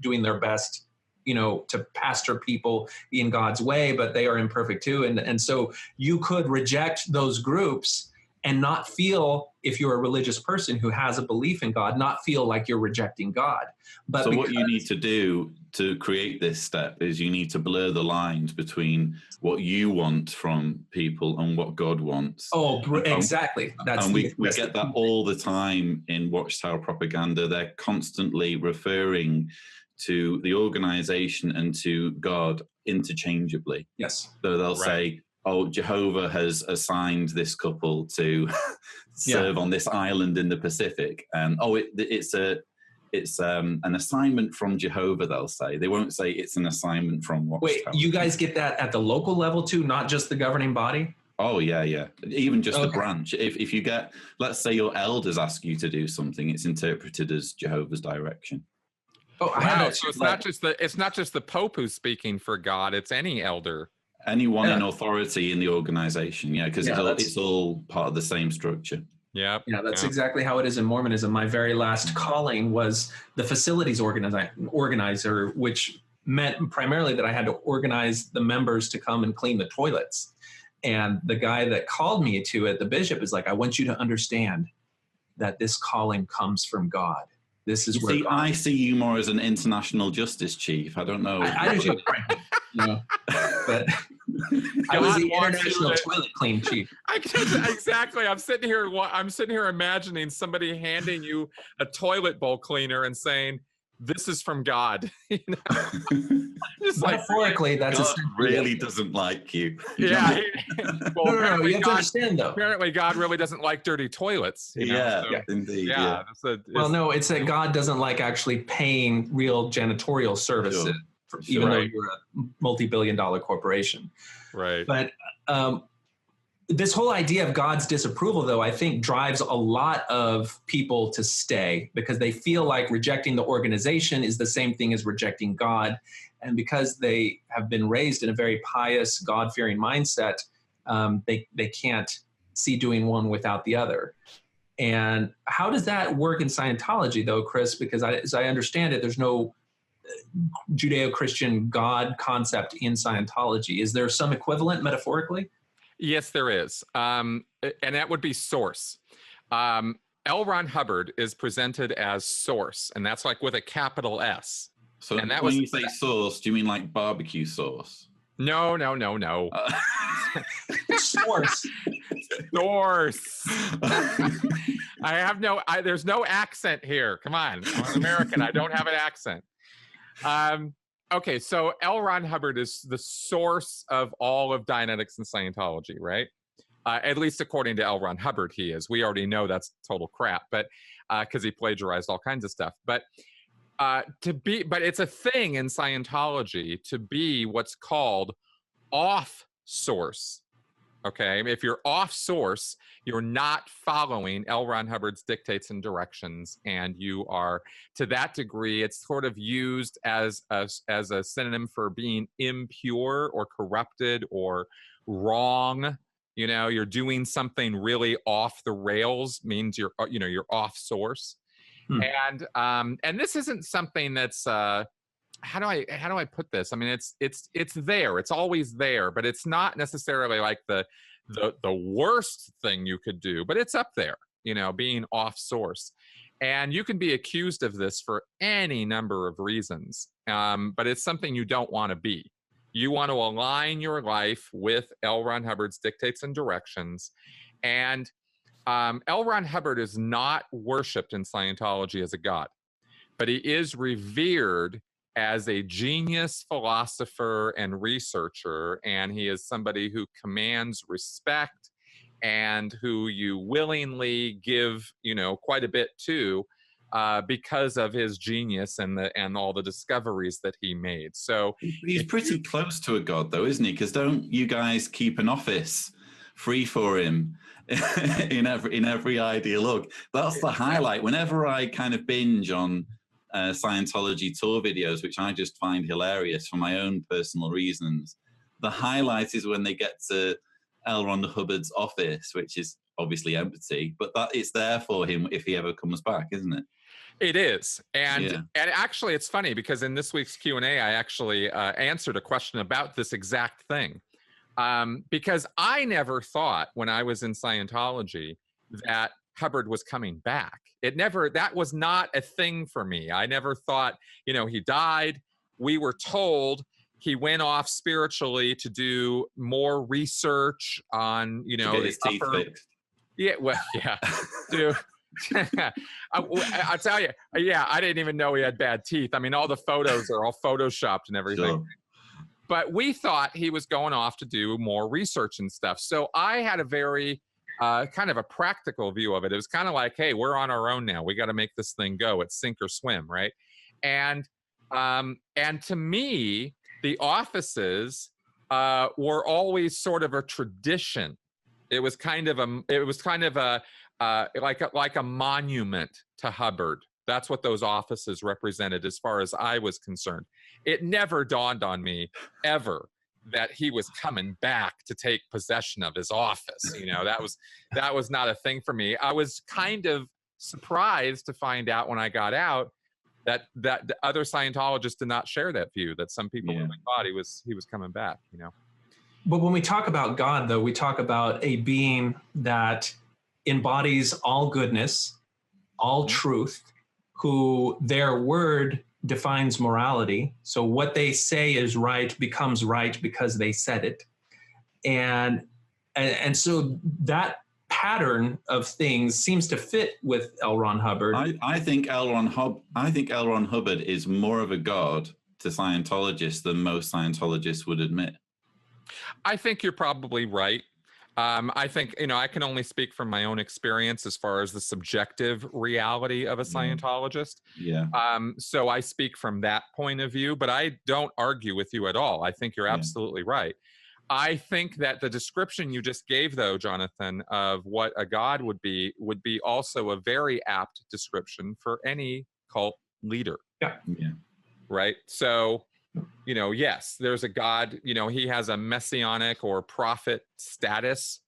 doing their best, to pastor people in God's way, but they are imperfect too. And so you could reject those groups and not feel, if you're a religious person who has a belief in God, not feel like you're rejecting God. But so what you need to do to create this step is you need to blur the lines between what you want from people and what God wants. Oh, exactly. We get that all the time in Watchtower propaganda. They're constantly referring to the organization and to God interchangeably. Yes. So they'll say, oh, Jehovah has assigned this couple to serve on this island in the Pacific. And it's an assignment from Jehovah, they'll say. They won't say it's an assignment from Watchtower. Wait, you guys get that at the local level too, not just the governing body? Oh, yeah. Even just the branch. If you get, let's say your elders ask you to do something, it's interpreted as Jehovah's direction. Oh, wow. So it's not just the Pope who's speaking for God, it's any elder. Anyone in authority in the organization, because it's all part of the same structure. Yep. Yeah, that's exactly how it is in Mormonism. My very last calling was the facilities organizer, which meant primarily that I had to organize the members to come and clean the toilets. And the guy that called me to it, the bishop, is like, I want you to understand that this calling comes from God. This is where I see you more as an international justice chief. I don't know. I do too, frankly. But I was the international toilet clean chief. Exactly. I'm sitting here imagining somebody handing you a toilet bowl cleaner and saying, "This is from God." Just metaphorically, that's God really doesn't like you. Yeah. Well, no. You have to understand, though. Apparently, God really doesn't like dirty toilets. Indeed. Yeah. Well, no, it's that God doesn't like actually paying real janitorial services. Sure. Even though you're a multi-billion-dollar corporation. Right. But this whole idea of God's disapproval, though, I think drives a lot of people to stay because they feel like rejecting the organization is the same thing as rejecting God. And because they have been raised in a very pious, God-fearing mindset, they can't see doing one without the other. And how does that work in Scientology, though, Chris? Because as I understand it, there's no Judeo-Christian God concept in Scientology. Is there some equivalent metaphorically? Yes, there is. And that would be source. L. Ron Hubbard is presented as source, and that's like with a capital S. So and when you say sauce, do you mean like barbecue sauce? No. Source. Source. There's no accent here. Come on. I'm an American. I don't have an accent. Okay, so L. Ron Hubbard is the source of all of Dianetics and Scientology, right? At least according to L. Ron Hubbard, he is. We already know that's total crap, but because he plagiarized all kinds of stuff. But it's a thing in Scientology to be what's called off source. Okay, if you're off source, you're not following L. Ron Hubbard's dictates and directions, and you are, to that degree, it's sort of used as a synonym for being impure or corrupted or wrong. You're doing something really off the rails, means you're off source. And this isn't something that's how do I put this? I mean, it's there. It's always there, but it's not necessarily like the worst thing you could do, but it's up there, being off source. And you can be accused of this for any number of reasons. But it's something you don't want to be. You want to align your life with L. Ron Hubbard's dictates and directions. And L. Ron Hubbard is not worshipped in Scientology as a god, but he is revered as a genius philosopher and researcher, and he is somebody who commands respect and who you willingly give, quite a bit to, because of his genius and all the discoveries that he made. So he's pretty close to a god, though, isn't he? Because don't you guys keep an office free for him in every ideal look? That's the highlight. Whenever I kind of binge on Scientology tour videos, which I just find hilarious for my own personal reasons, the highlight is when they get to L. Ron Hubbard's office, which is obviously empty, but that it's there for him if he ever comes back, isn't it? It is. And actually it's funny because in this week's Q&A, I actually answered a question about this exact thing. Because I never thought when I was in Scientology that Hubbard was coming back. That was not a thing for me. I never thought, he died. We were told he went off spiritually to do more research on, to get his teeth fixed. Yeah, well, yeah. Dude. I'll tell you, I didn't even know he had bad teeth. I mean, all the photos are all photoshopped and everything. Sure. But we thought he was going off to do more research and stuff. So I had a very kind of a practical view of it. It was kind of like, hey, we're on our own now. We got to make this thing go. It's sink or swim, right? And to me, the offices were always sort of a tradition. It was kind of like a monument to Hubbard. That's what those offices represented as far as I was concerned. It never dawned on me ever that he was coming back to take possession of his office. You know, that was not a thing for me. I was kind of surprised to find out when I got out that the other Scientologists did not share that view, that some people really thought he was coming back, you know. But when we talk about God, though, we talk about a being that embodies all goodness, all truth, who their word defines morality. So what they say is right becomes right because they said it. And so that pattern of things seems to fit with L. Ron Hubbard. I think L. Ron Hubbard is more of a god to Scientologists than most Scientologists would admit. I think you're probably right. I think, you know, I can only speak from my own experience as far as the subjective reality of a Scientologist. Yeah. So I speak from that point of view, but I don't argue with you at all. I think you're absolutely right. I think that the description you just gave, though, Jonathan, of what a god would be also a very apt description for any cult leader. Yeah. Right? So, you know, yes, there's a god, you know, he has a messianic or prophet status.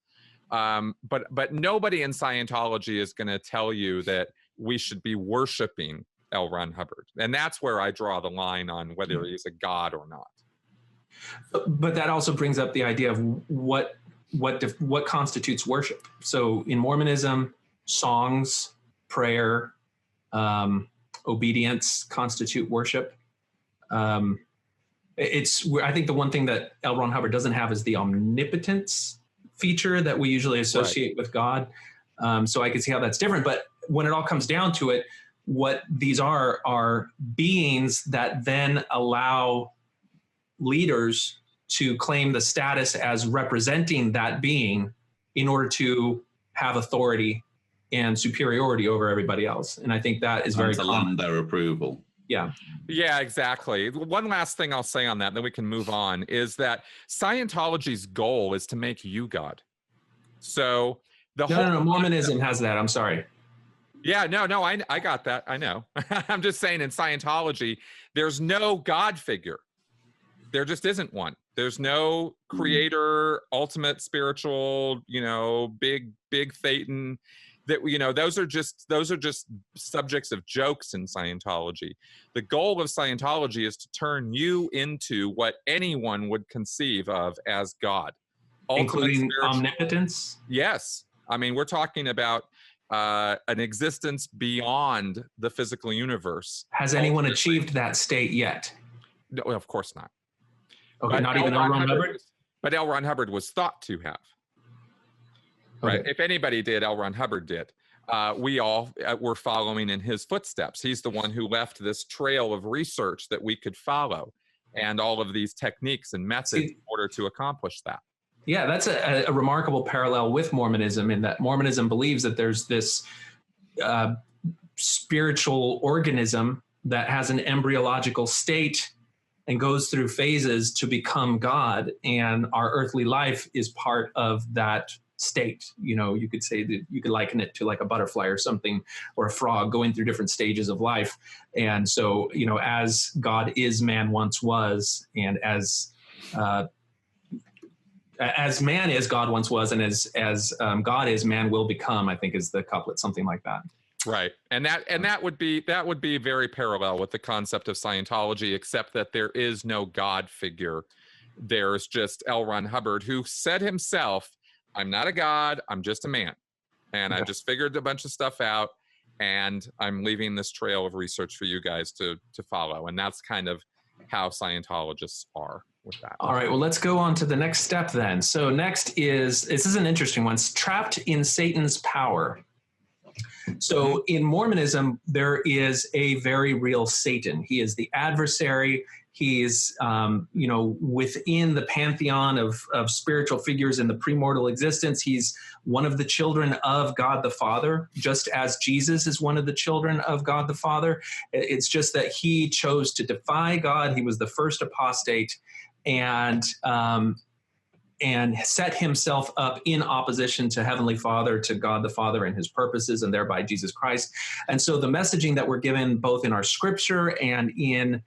But nobody in Scientology is going to tell you that we should be worshiping L. Ron Hubbard. And that's where I draw the line on whether he's a god or not. But that also brings up the idea of what constitutes worship. So in Mormonism, songs, prayer, obedience constitute worship. I think the one thing that L. Ron Hubbard doesn't have is the omnipotence feature that we usually associate with God. So I can see how that's different. But when it all comes down to it, what these are beings that then allow leaders to claim the status as representing that being in order to have authority and superiority over everybody else. And I think that is very common. Their approval. Yeah. Yeah, exactly. One last thing I'll say on that, then we can move on, is that Scientology's goal is to make you God. So No, Mormonism has that. I'm sorry. Yeah, no, I got that. I know. I'm just saying in Scientology, there's no God figure. There just isn't one. There's no creator, ultimate spiritual, you know, big Thetan. That, you know, those are just subjects of jokes in Scientology. The goal of Scientology is to turn you into what anyone would conceive of as God, including omnipotence. Yes, I mean, we're talking about an existence beyond the physical universe. Has anyone achieved that state yet? No, of course not. Okay, not even L. Ron Hubbard? But L. Ron Hubbard was thought to have. Right? If anybody did, L. Ron Hubbard did. We all were following in his footsteps. He's the one who left this trail of research that we could follow and all of these techniques and methods in order to accomplish that. Yeah, that's a remarkable parallel with Mormonism, in that Mormonism believes that there's this spiritual organism that has an embryological state and goes through phases to become God, and our earthly life is part of that state. You know, you could say that you could liken it to like a butterfly or something, or a frog going through different stages of life. And so, you know, as God is, man once was, and as man is, God once was, and as God is, man will become, I think is the couplet, something like that. Right. And that would be very parallel with the concept of Scientology, except that there is no God figure. There's just L. Ron Hubbard, who said himself, I'm not a god, I'm just a man. And I just figured a bunch of stuff out, and I'm leaving this trail of research for you guys to follow. And that's kind of how Scientologists are with that. All right, well, let's go on to the next step then. So next this is an interesting one. It's trapped in Satan's power. So in Mormonism, there is a very real Satan. He is the adversary. He is, within the pantheon of spiritual figures in the premortal existence. He's one of the children of God the Father, just as Jesus is one of the children of God the Father. It's just that he chose to defy God. He was the first apostate, and set himself up in opposition to Heavenly Father, to God the Father and his purposes, and thereby Jesus Christ. And so the messaging that we're given both in our scripture and in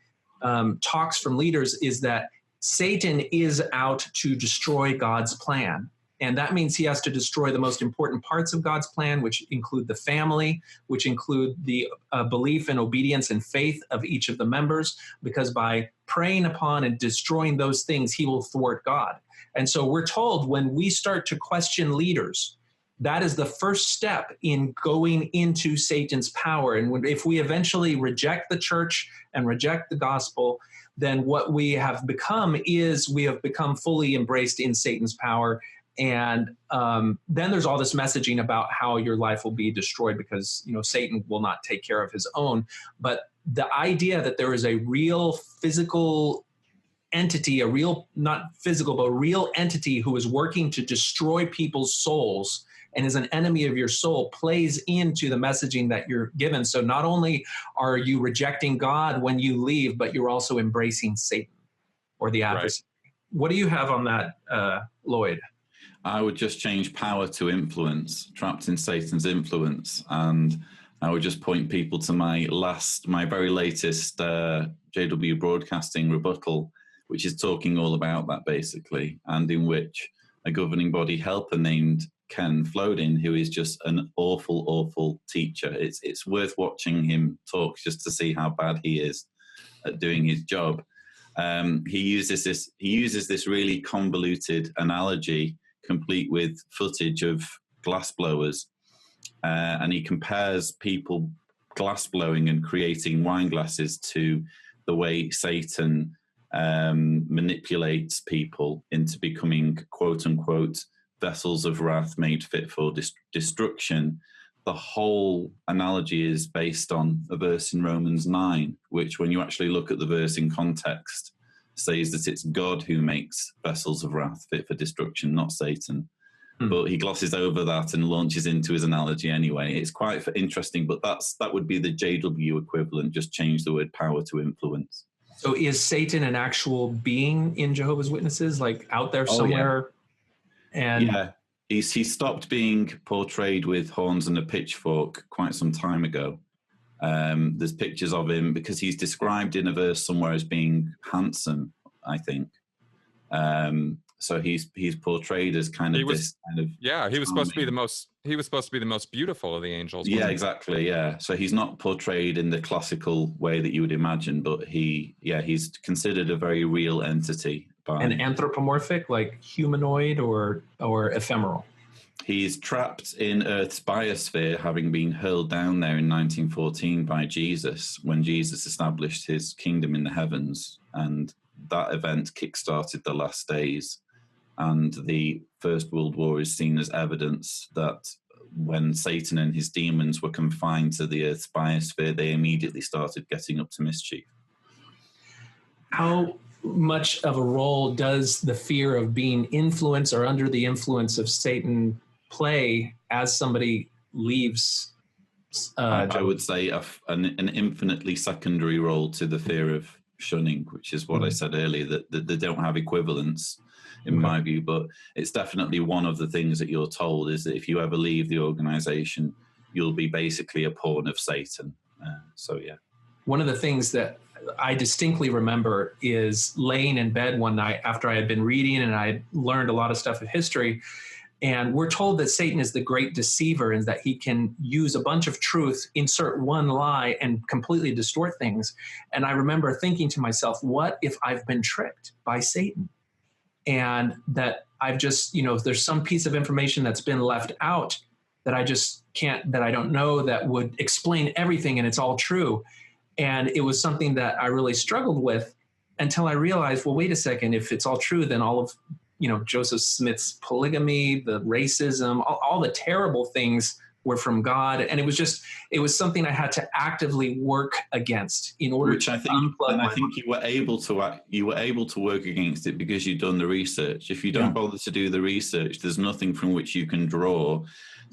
talks from leaders is that Satan is out to destroy God's plan. And that means he has to destroy the most important parts of God's plan, which include the family, which include the belief and obedience and faith of each of the members, because by preying upon and destroying those things, he will thwart God. And so we're told when we start to question leaders, that is the first step in going into Satan's power. And if we eventually reject the church and reject the gospel, then what we have become is we have become fully embraced in Satan's power. And then there's all this messaging about how your life will be destroyed because, Satan will not take care of his own. But the idea that there is a real physical entity, a real, not physical, but a real entity who is working to destroy people's souls and is an enemy of your soul plays into the messaging that you're given. So not only are you rejecting God when you leave, but you're also embracing Satan or the adversary. Right. What do you have on that, Lloyd? I would just change power to influence, trapped in Satan's influence. And I would just point people to my very latest JW Broadcasting rebuttal, which is talking all about that basically, and in which a governing body helper named Ken Flodin, who is just an awful, awful teacher. It's worth watching him talk just to see how bad he is at doing his job. He uses this really convoluted analogy, complete with footage of glass blowers, and he compares people glass blowing and creating wine glasses to the way Satan manipulates people into becoming, quote unquote, vessels of wrath made fit for destruction. The whole analogy is based on a verse in Romans 9, which when you actually look at the verse in context, says that it's God who makes vessels of wrath fit for destruction, not Satan. But he glosses over that and launches into his analogy anyway. It's quite interesting, but that would be the JW equivalent, just change the word power to influence. So is Satan an actual being in Jehovah's Witnesses, like out there somewhere? Yeah. And he stopped being portrayed with horns and a pitchfork quite some time ago. There's pictures of him because he's described in a verse somewhere as being handsome, I think. So he's portrayed as kind of this kind of. Yeah, he was supposed to be the most beautiful of the angels. Yeah, exactly. Yeah, so he's not portrayed in the classical way that you would imagine, but he's considered a very real entity. An anthropomorphic, like humanoid or ephemeral. He's trapped in Earth's biosphere, having been hurled down there in 1914 by Jesus, when Jesus established his kingdom in the heavens. And that event kickstarted the last days. And the First World War is seen as evidence that when Satan and his demons were confined to the Earth's biosphere, they immediately started getting up to mischief. How much of a role does the fear of being influenced or under the influence of Satan play as somebody leaves? I would say an infinitely secondary role to the fear of shunning, which is what I said earlier, that they don't have equivalents in my view, but it's definitely one of the things that you're told is that if you ever leave the organization, you'll be basically a pawn of Satan. One of the things that I distinctly remember is laying in bed one night after I had been reading and I had learned a lot of stuff of history. And we're told that Satan is the great deceiver and that he can use a bunch of truth, insert one lie, and completely distort things. And I remember thinking to myself, what if I've been tricked by Satan? And that I've just, there's some piece of information that's been left out that I just can't, that I don't know, that would explain everything and it's all true. And it was something that I really struggled with until I realized, well, wait a second, if it's all true, then all of, Joseph Smith's polygamy, the racism, all the terrible things were from God. And it was something I had to actively work against in order to unplug. And I think you were able to work against it because you'd done the research. If you don't bother to do the research, there's nothing from which you can draw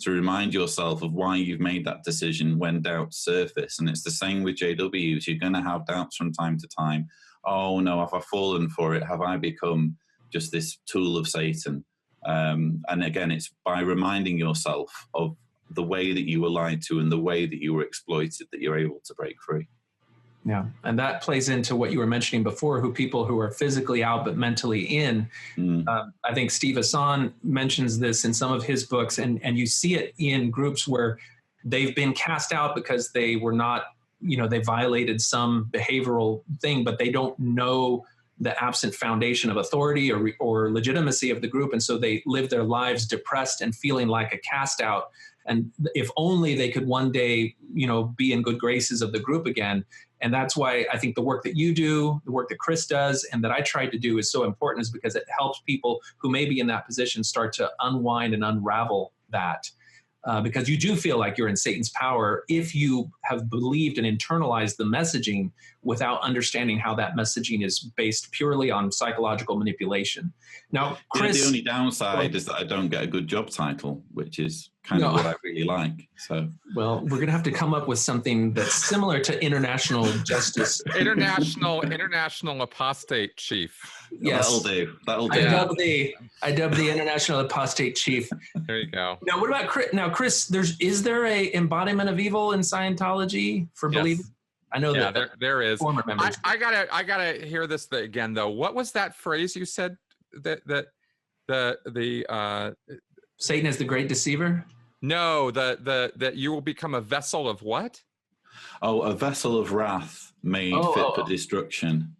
to remind yourself of why you've made that decision when doubts surface. And it's the same with JWs. You're going to have doubts from time to time. Oh no, have I fallen for it? Have I become just this tool of Satan? And again, it's by reminding yourself of the way that you were lied to and the way that you were exploited that you're able to break free. Yeah, and that plays into what you were mentioning before, people who are physically out but mentally in. I think Steve Hassan mentions this in some of his books, and you see it in groups where they've been cast out because they were not, they violated some behavioral thing, but they don't know the absent foundation of authority or legitimacy of the group, and so they live their lives depressed and feeling like a cast out. And if only they could one day, be in good graces of the group again. And that's why I think the work that you do, the work that Chris does, and that I tried to do is so important, is because it helps people who may be in that position start to unwind and unravel that. Because you do feel like you're in Satan's power if you have believed and internalized the messaging without understanding how that messaging is based purely on psychological manipulation. Now, Chris, the only downside is that I don't get a good job title, which is kind of what I really like. So, well, we're going to have to come up with something that's similar to international justice. International Apostate Chief. Yes, that'll do. I dub the International Apostate Chief. There you go. Now, what about Chris? Now, Chris, is there a embodiment of evil in Scientology for believing? I know that there is. Former members. I gotta hear this again though. What was that phrase you said? That the Satan is the great deceiver? No, that you will become a vessel of what? Oh, a vessel of wrath made fit for destruction.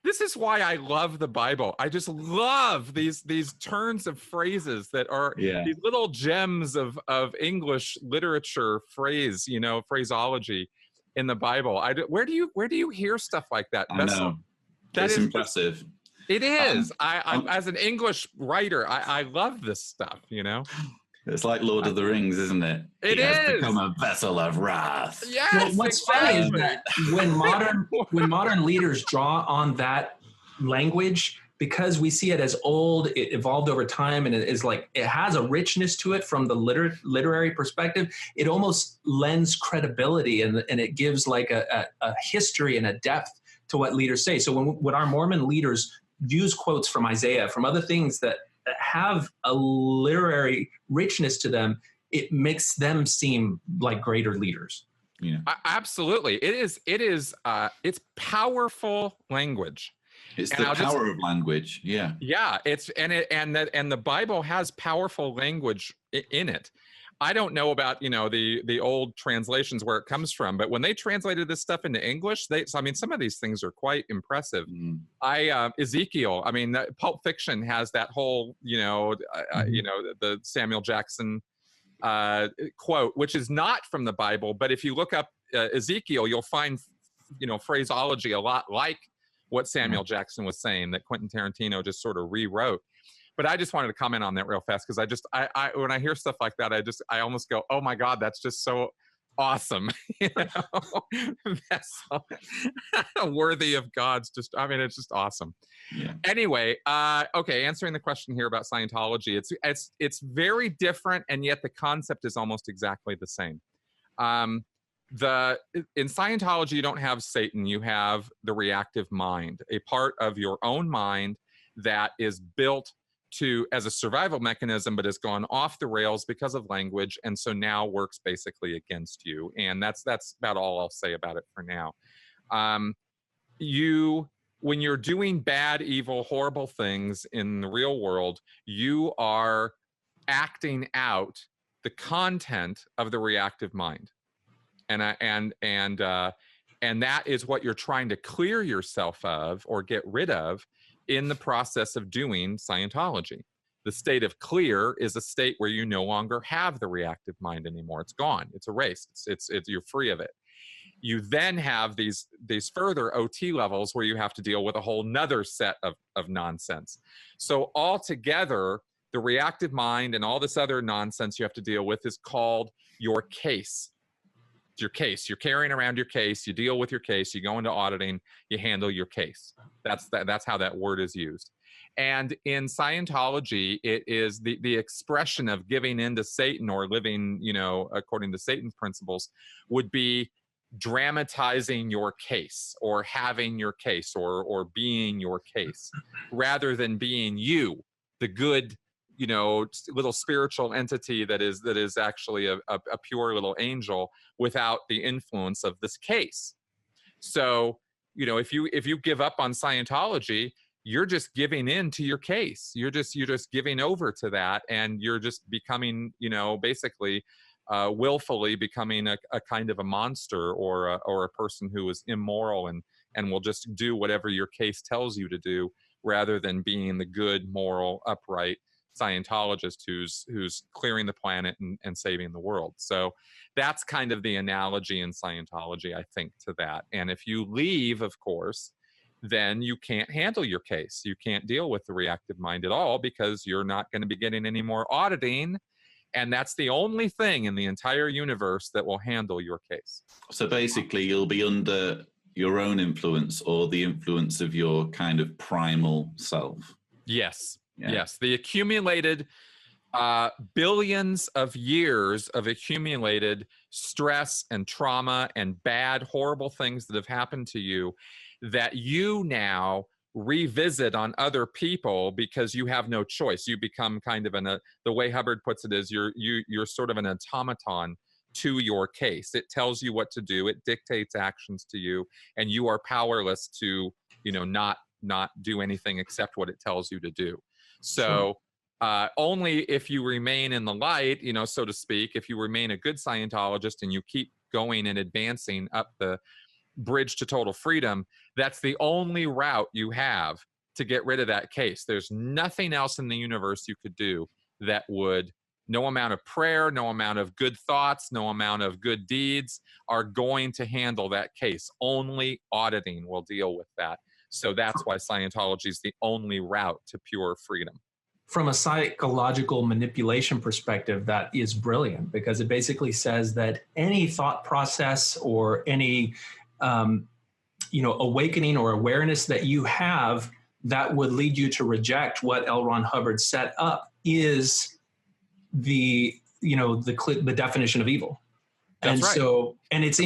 This is why I love the Bible. I just love these turns of phrases that are these little gems of English literature phraseology in the Bible. Where do you hear stuff like that? I know. That's impressive. It is. I as an English writer, I love this stuff, It's like Lord of the Rings, isn't it? It has become a vessel of wrath. Yes. Well, what's funny is that when modern leaders draw on that language, because we see it as old, it evolved over time, and it is like it has a richness to it from the literary perspective. It almost lends credibility, and it gives like a history and a depth to what leaders say. So when our Mormon leaders use quotes from Isaiah, from other things that have a literary richness to them, it makes them seem like greater leaders. Yeah, absolutely. It's powerful language. It's the power of language. Yeah. Yeah. And the Bible has powerful language in it. I don't know about, the old translations where it comes from, but when they translated this stuff into English, some of these things are quite impressive. Ezekiel, Pulp Fiction has that whole, the Samuel Jackson quote, which is not from the Bible, but if you look up Ezekiel, you'll find, phraseology a lot like what Samuel Jackson was saying that Quentin Tarantino just sort of rewrote. But I just wanted to comment on that real fast because I when I hear stuff like that, I almost go, oh my God, that's just so awesome. That's so worthy of God's it's just awesome. Yeah. Anyway, okay, answering the question here about Scientology, it's very different, and yet the concept is almost exactly the same. In Scientology, you don't have Satan, you have the reactive mind, a part of your own mind that is built as a survival mechanism, but has gone off the rails because of language, and so now works basically against you. And that's about all I'll say about it for now. When you're doing bad, evil, horrible things in the real world, you are acting out the content of the reactive mind, and that is what you're trying to clear yourself of or get rid of in the process of doing Scientology. The state of clear is a state where you no longer have the reactive mind anymore. It's gone. It's erased. You're free of it. You then have these further OT levels where you have to deal with a whole nother set of nonsense. So altogether, the reactive mind and all this other nonsense you have to deal with is called your case. It's your case. You're carrying around your case. You deal with your case. You go into auditing. You handle your case. That's how that word is used. And in Scientology, it is the expression of giving in to Satan or living, according to Satan's principles, would be dramatizing your case or having your case or being your case, rather than being you, the good little spiritual entity that is actually a pure little angel without the influence of this case. So, if you give up on Scientology, you're just giving in to your case. You're just giving over to that, and you're just becoming, basically willfully becoming a kind of a monster or a person who is immoral and will just do whatever your case tells you to do, rather than being the good, moral, upright Scientologist who's clearing the planet and saving the world. So that's kind of the analogy in Scientology, I think, to that. And if you leave, of course, then you can't handle your case. You can't deal with the reactive mind at all, because you're not going to be getting any more auditing. And that's the only thing in the entire universe that will handle your case. So basically, you'll be under your own influence, or the influence of your kind of primal self. Yes. Yeah. Yes. The accumulated billions of years of accumulated stress and trauma and bad, horrible things that have happened to you, that you now revisit on other people because you have no choice. You become kind of the way Hubbard puts it is you're sort of an automaton to your case. It tells you what to do. It dictates actions to you, and you are powerless to, not do anything except what it tells you to do. So only if you remain in the light, so to speak, if you remain a good Scientologist and you keep going and advancing up the bridge to total freedom, that's the only route you have to get rid of that case. There's nothing else in the universe you could do that would, no amount of prayer, no amount of good thoughts, no amount of good deeds are going to handle that case. Only auditing will deal with that. So that's why Scientology is the only route to pure freedom. From a psychological manipulation perspective, that is brilliant, because it basically says that any thought process or any awakening or awareness that you have that would lead you to reject what L. Ron Hubbard set up is the definition of evil. That's right. So, and it's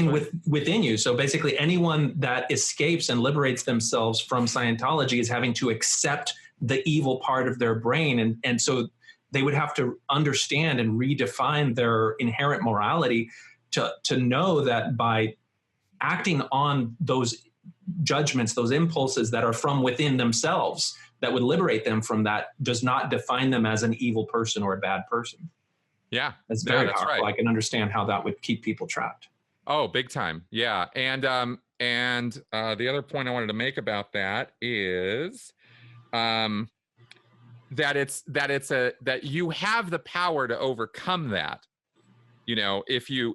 within you. So basically anyone that escapes and liberates themselves from Scientology is having to accept the evil part of their brain. And so they would have to understand and redefine their inherent morality to know that by acting on those judgments, those impulses that are from within themselves that would liberate them from that, does not define them as an evil person or a bad person. Yeah. That's very that's powerful. right. I can understand how that would keep people trapped. Oh, big time. Yeah. And the other point I wanted to make about that is that you have the power to overcome that. If you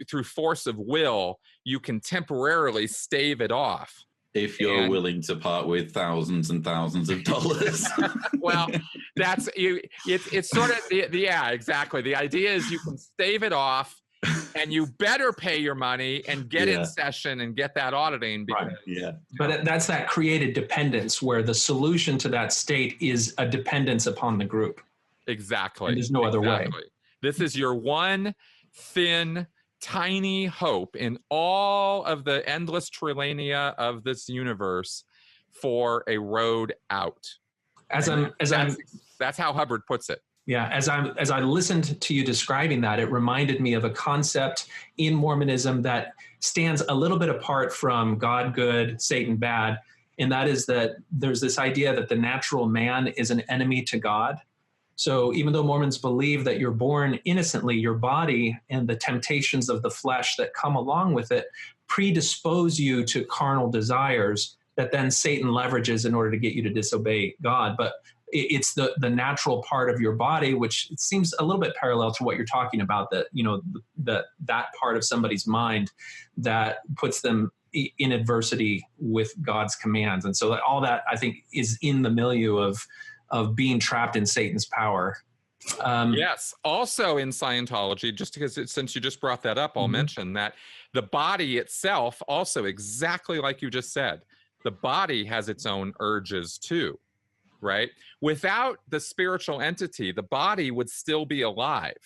through force of will, you can temporarily stave it off. If you're willing to part with thousands and thousands of dollars. Well, it's sort of, yeah, exactly. The idea is you can stave it off, and you better pay your money and get in session and get that auditing. Because, But that's that created dependence, where the solution to that state is a dependence upon the group. Exactly. And there's no other way. This is your one thin, tiny hope in all of the endless trillinia of this universe for a road out. That's how Hubbard puts it. Yeah, as I listened to you describing that, it reminded me of a concept in Mormonism that stands a little bit apart from God good, Satan bad, and that is that there's this idea that the natural man is an enemy to God. So even though Mormons believe that you're born innocently, your body and the temptations of the flesh that come along with it predispose you to carnal desires that then Satan leverages in order to get you to disobey God. But it's the natural part of your body, which it seems a little bit parallel to what you're talking about, that, that part of somebody's mind that puts them in adversity with God's commands. And so all that, I think, is in the milieu of being trapped in Satan's power. Yes. Also in Scientology, just because since you just brought that up, I'll mention that the body itself also, exactly like you just said, the body has its own urges too, right? Without the spiritual entity, the body would still be alive.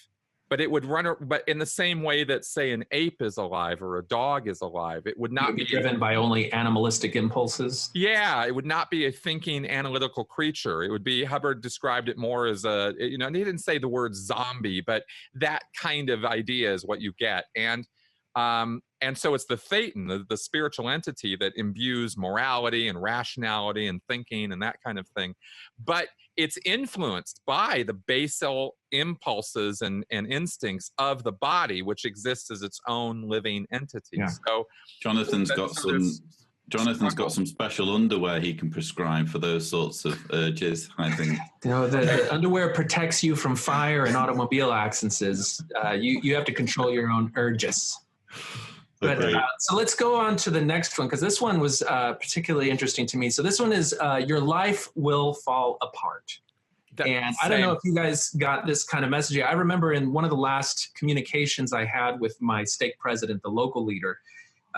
but it would run, but in the same way that, say, an ape is alive or a dog is alive, it would not be driven by only animalistic impulses. Yeah, it would not be a thinking, analytical creature. It would be, Hubbard described it more as a, you know, and he didn't say the word zombie, but that kind of idea is what you get. And so it's the thetan, the spiritual entity, that imbues morality and rationality and thinking and that kind of thing. But it's influenced by the basal impulses and instincts of the body, which exists as its own living entity. Yeah. So Jonathan's got some special underwear he can prescribe for those sorts of urges, I think. You know, the underwear protects you from fire and automobile accidents. You have to control your own urges. But, so let's go on to the next one, because this one was particularly interesting to me. So this one is Your Life Will Fall Apart. And I don't know if you guys got this kind of message. I remember in one of the last communications I had with my stake president, the local leader,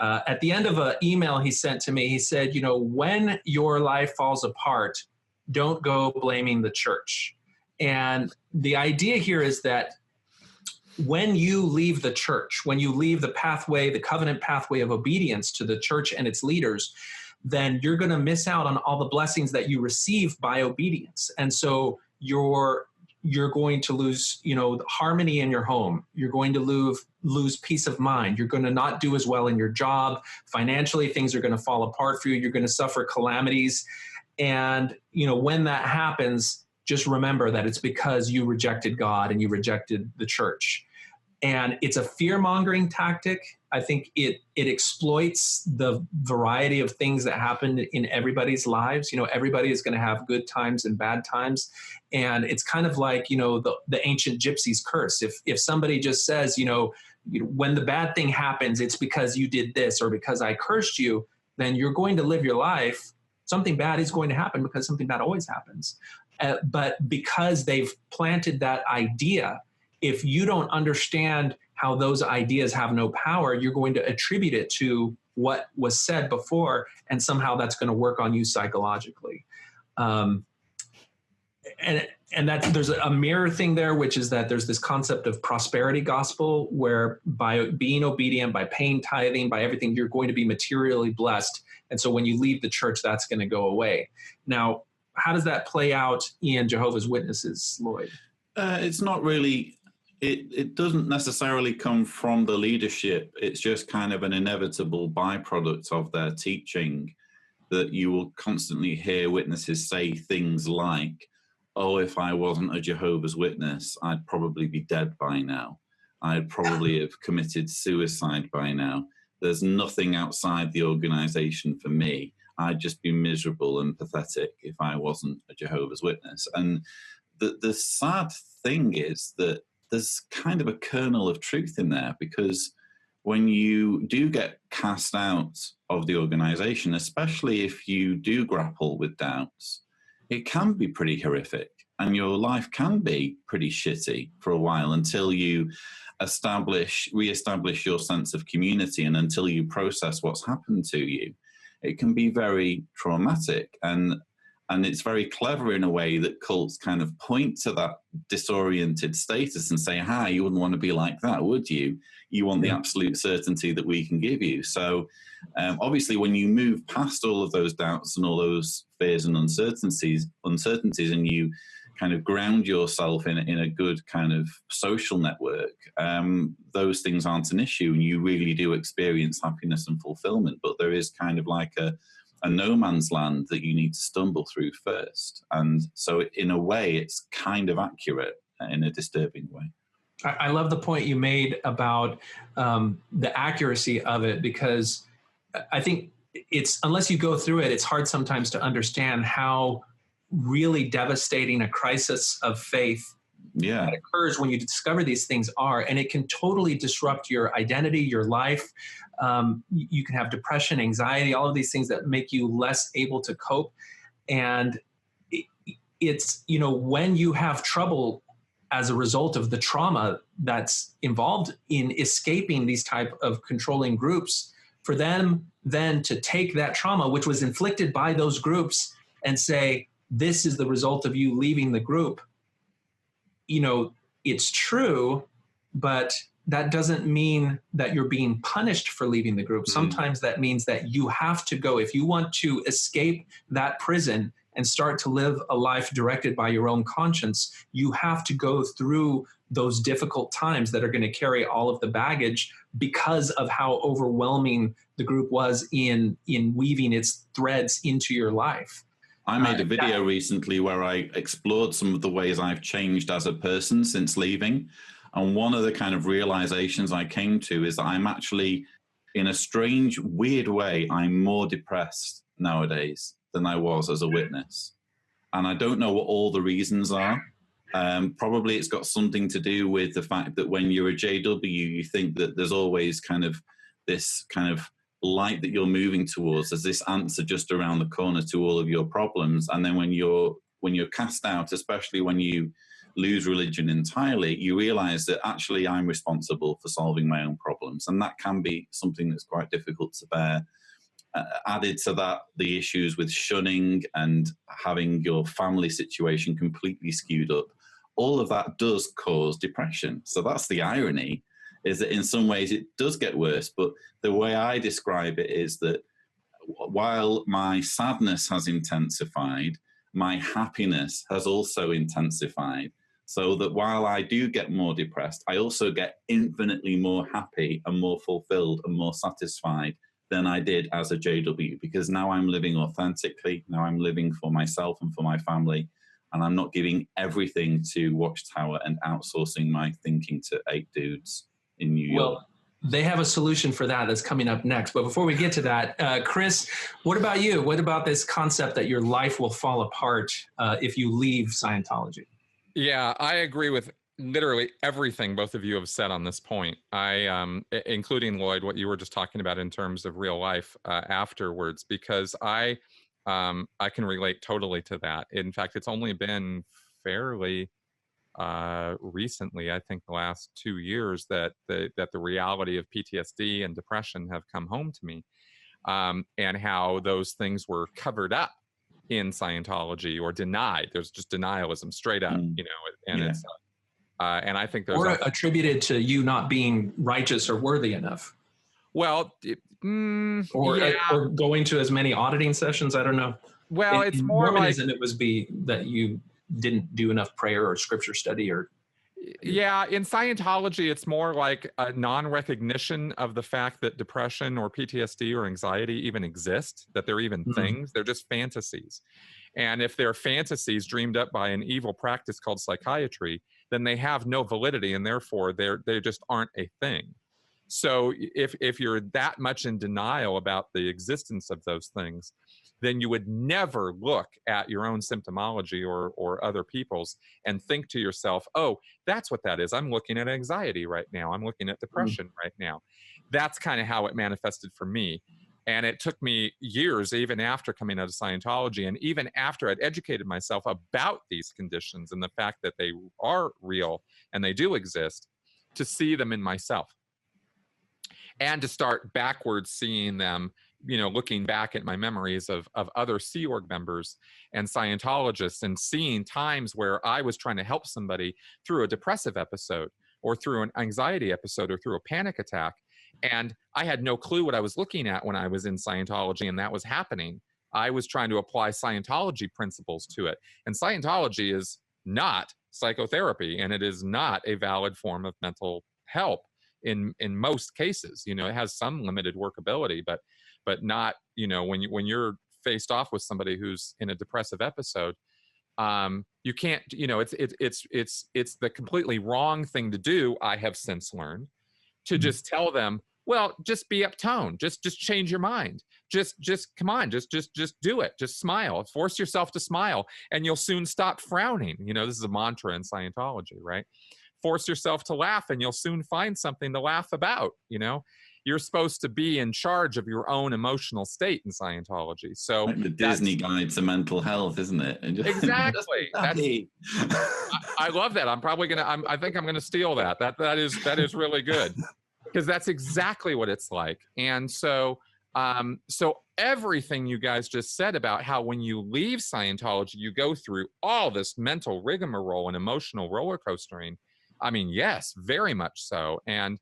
at the end of an email he sent to me, he said, you know, when your life falls apart, don't go blaming the church. And the idea here is that when you leave the church, when you leave the pathway, the covenant pathway of obedience to the church and its leaders, then you're going to miss out on all the blessings that you receive by obedience. And so you're going to lose, you know, harmony in your home. You're going to lose peace of mind. You're going to not do as well in your job. Financially, things are going to fall apart for you. You're going to suffer calamities. And, you know, when that happens, just remember that it's because you rejected God and you rejected the church. And it's a fear-mongering tactic. I think it exploits the variety of things that happen in everybody's lives. You know, everybody is going to have good times and bad times. And it's kind of like, you know, the ancient gypsy's curse. If somebody just says, you know, when the bad thing happens, it's because you did this or because I cursed you, then you're going to live your life. Something bad is going to happen because something bad always happens. But because they've planted that idea, if you don't understand how those ideas have no power, you're going to attribute it to what was said before, and somehow that's going to work on you psychologically. And that there's a mirror thing there, which is that there's this concept of prosperity gospel, where by being obedient, by paying tithing, by everything, you're going to be materially blessed. And so when you leave the church, that's going to go away. Now, how does that play out in Jehovah's Witnesses, Lloyd? It's not really, it doesn't necessarily come from the leadership. It's just kind of an inevitable byproduct of their teaching, that you will constantly hear witnesses say things like, oh, if I wasn't a Jehovah's Witness, I'd probably be dead by now. I'd probably have committed suicide by now. There's nothing outside the organization for me. I'd just be miserable and pathetic if I wasn't a Jehovah's Witness. And the sad thing is that there's kind of a kernel of truth in there, because when you do get cast out of the organization, especially if you do grapple with doubts, it can be pretty horrific, and your life can be pretty shitty for a while until you reestablish your sense of community, and until you process what's happened to you. It can be very traumatic, and it's very clever in a way that cults kind of point to that disoriented status and say, hi, you wouldn't want to be like that, would you? You want the absolute certainty that we can give you. So obviously when you move past all of those doubts and all those fears and uncertainties, and you kind of ground yourself in a good kind of social network, those things aren't an issue, and you really do experience happiness and fulfillment. But there is kind of like a no man's land that you need to stumble through first. And so in a way, it's kind of accurate in a disturbing way. I love the point you made about the accuracy of it, because I think it's, unless you go through it, it's hard sometimes to understand how really devastating a crisis of faith that occurs when you discover these things are, and it can totally disrupt your identity, your life. You can have depression, anxiety, all of these things that make you less able to cope. And it's, you know, when you have trouble as a result of the trauma that's involved in escaping these type of controlling groups, for them then to take that trauma, which was inflicted by those groups, and say, this is the result of you leaving the group. You know, it's true, but that doesn't mean that you're being punished for leaving the group. Sometimes that means that you have to go. If you want to escape that prison and start to live a life directed by your own conscience, you have to go through those difficult times that are going to carry all of the baggage because of how overwhelming the group was in weaving its threads into your life. I made a video recently where I explored some of the ways I've changed as a person since leaving. And one of the kind of realizations I came to is that I'm actually, in a strange, weird way, I'm more depressed nowadays than I was as a witness. And I don't know what all the reasons are. Probably it's got something to do with the fact that when you're a JW, you think that there's always kind of this kind of light that you're moving towards. There's this answer just around the corner to all of your problems. And then when you're cast out, especially when you lose religion entirely, you realize that actually I'm responsible for solving my own problems. And that can be something that's quite difficult to bear. Added to that, the issues with shunning and having your family situation completely skewed up. All of that does cause depression. So that's the irony, is that in some ways it does get worse. But the way I describe it is that while my sadness has intensified, my happiness has also intensified. So that while I do get more depressed, I also get infinitely more happy and more fulfilled and more satisfied than I did as a JW, because now I'm living authentically. Now I'm living for myself and for my family. And I'm not giving everything to Watchtower and outsourcing my thinking to 8 dudes in New York. Well, they have a solution for that that's coming up next. But before we get to that, Chris, what about you? What about this concept that your life will fall apart if you leave Scientology? Yeah, I agree with literally everything both of you have said on this point. Including Lloyd, what you were just talking about in terms of real life afterwards, because I can relate totally to that. In fact, it's only been fairly recently, I think the last 2 years, that the reality of PTSD and depression have come home to me, and how those things were covered up in Scientology or denied. There's just denialism straight up, you know, and it's and I think there's attributed to you not being righteous or worthy enough. Well, or going to as many auditing sessions. I don't know. Well, it's more Mormonism, like it was that you didn't do enough prayer or scripture study or. Yeah, in Scientology, it's more like a non-recognition of the fact that depression or PTSD or anxiety even exist, that they're even things. They're just fantasies. And if they're fantasies dreamed up by an evil practice called psychiatry, then they have no validity, and therefore they just aren't a thing. So if you're that much in denial about the existence of those things, then you would never look at your own symptomology or other people's and think to yourself, oh, that's what that is. I'm looking at anxiety right now. I'm looking at depression right now. That's kind of how it manifested for me. And it took me years, even after coming out of Scientology, and even after I'd educated myself about these conditions and the fact that they are real and they do exist, to see them in myself. And to start backwards seeing them, you know, looking back at my memories of other Sea Org members and Scientologists, and seeing times where I was trying to help somebody through a depressive episode or through an anxiety episode or through a panic attack. And I had no clue what I was looking at when I was in Scientology and that was happening. I was trying to apply Scientology principles to it. And Scientology is not psychotherapy, and it is not a valid form of mental help. In most cases, you know, it has some limited workability, but not, you know, when you're faced off with somebody who's in a depressive episode, you can't, you know, it's the completely wrong thing to do. I have since learned to just tell them, well, just be uptone, just change your mind, just come on, just do it, just smile, force yourself to smile, and you'll soon stop frowning. You know, this is a mantra in Scientology, right? Force yourself to laugh and you'll soon find something to laugh about. You know, you're supposed to be in charge of your own emotional state in Scientology. So like the Disney guide to mental health, isn't it? Exactly. I love that. I'm probably I think I'm gonna steal that. That is really good, because that's exactly what it's like. And so so everything you guys just said about how when you leave Scientology, you go through all this mental rigmarole and emotional roller coastering. I mean, yes, very much so. And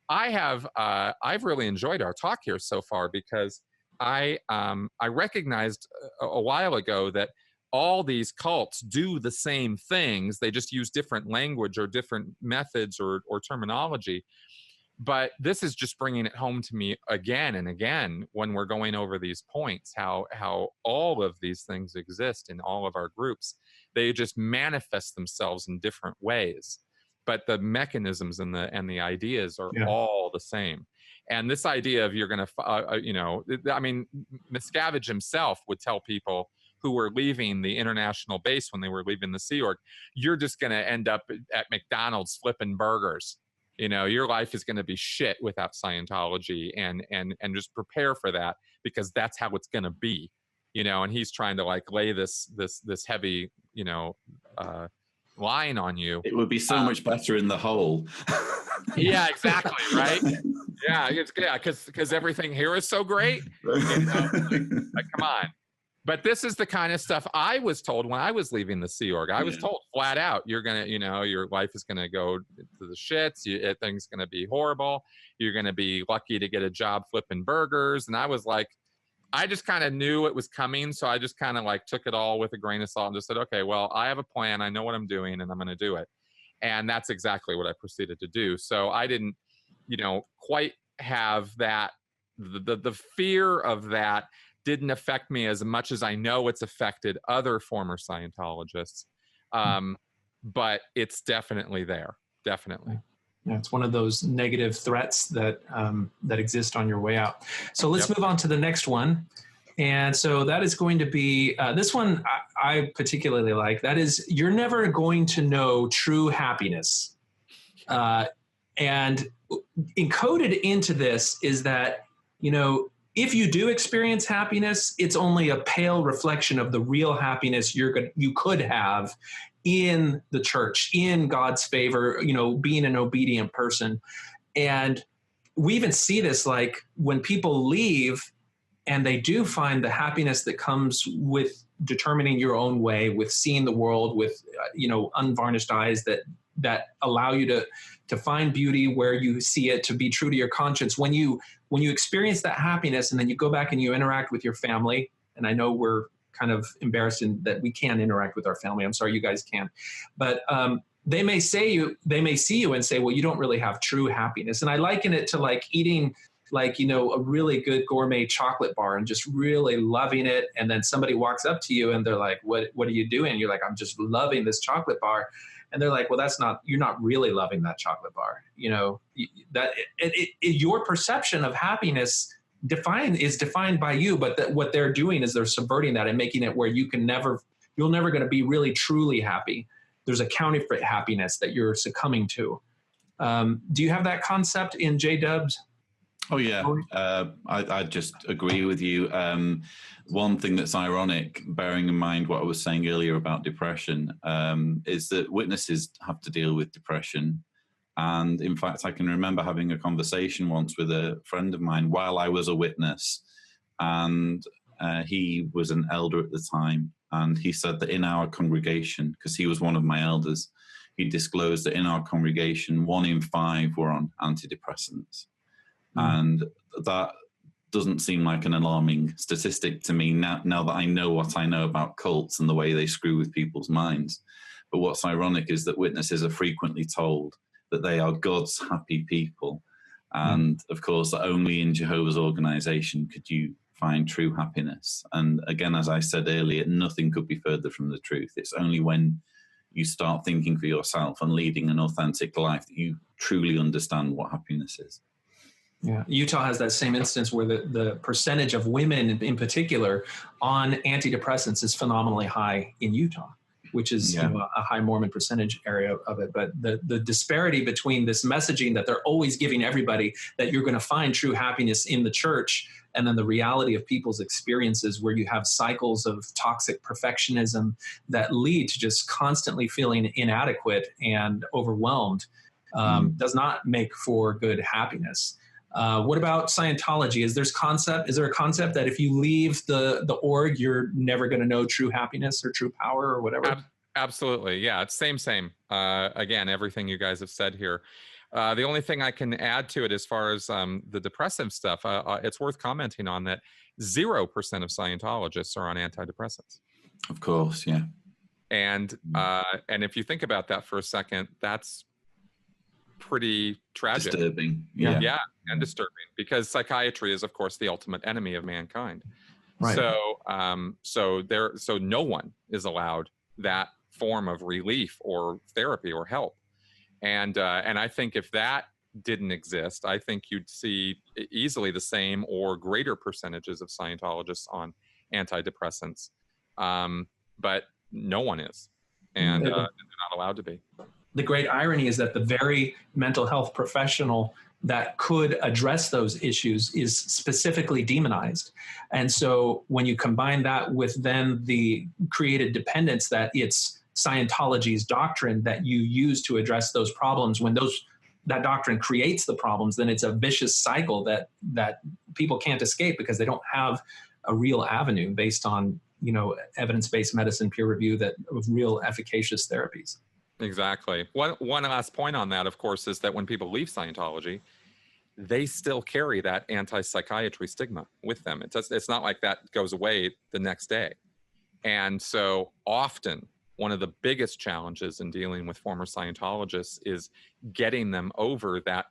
I've really enjoyed our talk here so far, because I recognized a while ago that all these cults do the same things. They just use different language or different methods or terminology. But this is just bringing it home to me again and again when we're going over these points, how all of these things exist in all of our groups. They just manifest themselves in different ways, but the mechanisms and the ideas are all the same. And this idea of you're going to, I mean, Miscavige himself would tell people who were leaving the international base when they were leaving the Sea Org, you're just going to end up at McDonald's flipping burgers. You know, your life is going to be shit without Scientology, and just prepare for that, because that's how it's going to be, you know. And he's trying to like lay this heavy, you know, line on you. It would be so much better in the hole. Yeah, exactly. Right. Yeah, it's good. Because everything here is so great. You know, like, come on. But this is the kind of stuff I was told when I was leaving the Sea Org. I was told flat out, you're going to, you know, your life is going to go to the shits. Things going to be horrible. You're going to be lucky to get a job flipping burgers. And I was like, I just kind of knew it was coming. So I just kind of like took it all with a grain of salt and just said, okay, well, I have a plan. I know what I'm doing, and I'm going to do it. And that's exactly what I proceeded to do. So I didn't, you know, quite have that, the fear of that didn't affect me as much as I know it's affected other former Scientologists. But it's definitely there. Definitely. Yeah, it's one of those negative threats that that exist on your way out. So let's move on to the next one. And so that is going to be, this one I particularly like. That is, you're never going to know true happiness. And encoded into this is that, you know, if you do experience happiness, it's only a pale reflection of the real happiness you could have in the church, in God's favor, you know, being an obedient person. And we even see this, like when people leave and they do find the happiness that comes with determining your own way, with seeing the world with, you know, unvarnished eyes that allow you to find beauty where you see it, to be true to your conscience. When you experience that happiness and then you go back and you interact with your family, and I know we're kind of embarrassed in that we can't interact with our family. I'm sorry, you guys can. But they may see you and say, well, you don't really have true happiness. And I liken it to like eating, like, you know, a really good gourmet chocolate bar and just really loving it. And then somebody walks up to you and they're like, what are you doing? And you're like, I'm just loving this chocolate bar. And they're like, well, you're not really loving that chocolate bar. You know, that your perception of happiness is defined by you, but what they're doing is they're subverting that and making it where you're never going to be really truly happy. There's a counterfeit happiness that you're succumbing to. Do you have that concept in J-Dubs? Oh, yeah. I just agree with you. One thing that's ironic, bearing in mind what I was saying earlier about depression, is that witnesses have to deal with depression. And in fact, I can remember having a conversation once with a friend of mine while I was a witness. And he was an elder at the time. And he said that in our congregation, because he was one of my elders, he disclosed that in our congregation, 1 in 5 were on antidepressants. And that doesn't seem like an alarming statistic to me now that I know what I know about cults and the way they screw with people's minds. But what's ironic is that witnesses are frequently told that they are God's happy people. And of course, that only in Jehovah's organization could you find true happiness. And again, as I said earlier, nothing could be further from the truth. It's only when you start thinking for yourself and leading an authentic life that you truly understand what happiness is. Yeah, Utah has that same instance where the percentage of women in particular on antidepressants is phenomenally high in Utah, which is you know, a high Mormon percentage area of it. But the disparity between this messaging that they're always giving everybody that you're going to find true happiness in the church, and then the reality of people's experiences where you have cycles of toxic perfectionism that lead to just constantly feeling inadequate and overwhelmed, does not make for good happiness. What about Scientology? Is there a concept that if you leave the org, you're never going to know true happiness or true power or whatever? Absolutely. Yeah, it's same. Again, everything you guys have said here. The only thing I can add to it as far as the depressive stuff, it's worth commenting on that 0% of Scientologists are on antidepressants. Of course, yeah. And if you think about that for a second, that's pretty tragic. Disturbing. Yeah, and disturbing, because psychiatry is, of course, the ultimate enemy of mankind. Right. So no one is allowed that form of relief or therapy or help. And I think if that didn't exist, I think you'd see easily the same or greater percentages of Scientologists on antidepressants. But no one is, and they're not allowed to be. The great irony is that the very mental health professional that could address those issues is specifically demonized. And so when you combine that with then the created dependence that it's Scientology's doctrine that you use to address those problems, when that doctrine creates the problems, then it's a vicious cycle that people can't escape, because they don't have a real avenue based on, evidence-based medicine, peer review, of real efficacious therapies. Exactly. One last point on that, of course, is that when people leave Scientology, they still carry that anti-psychiatry stigma with them. It's not like that goes away the next day. And so often, one of the biggest challenges in dealing with former Scientologists is getting them over that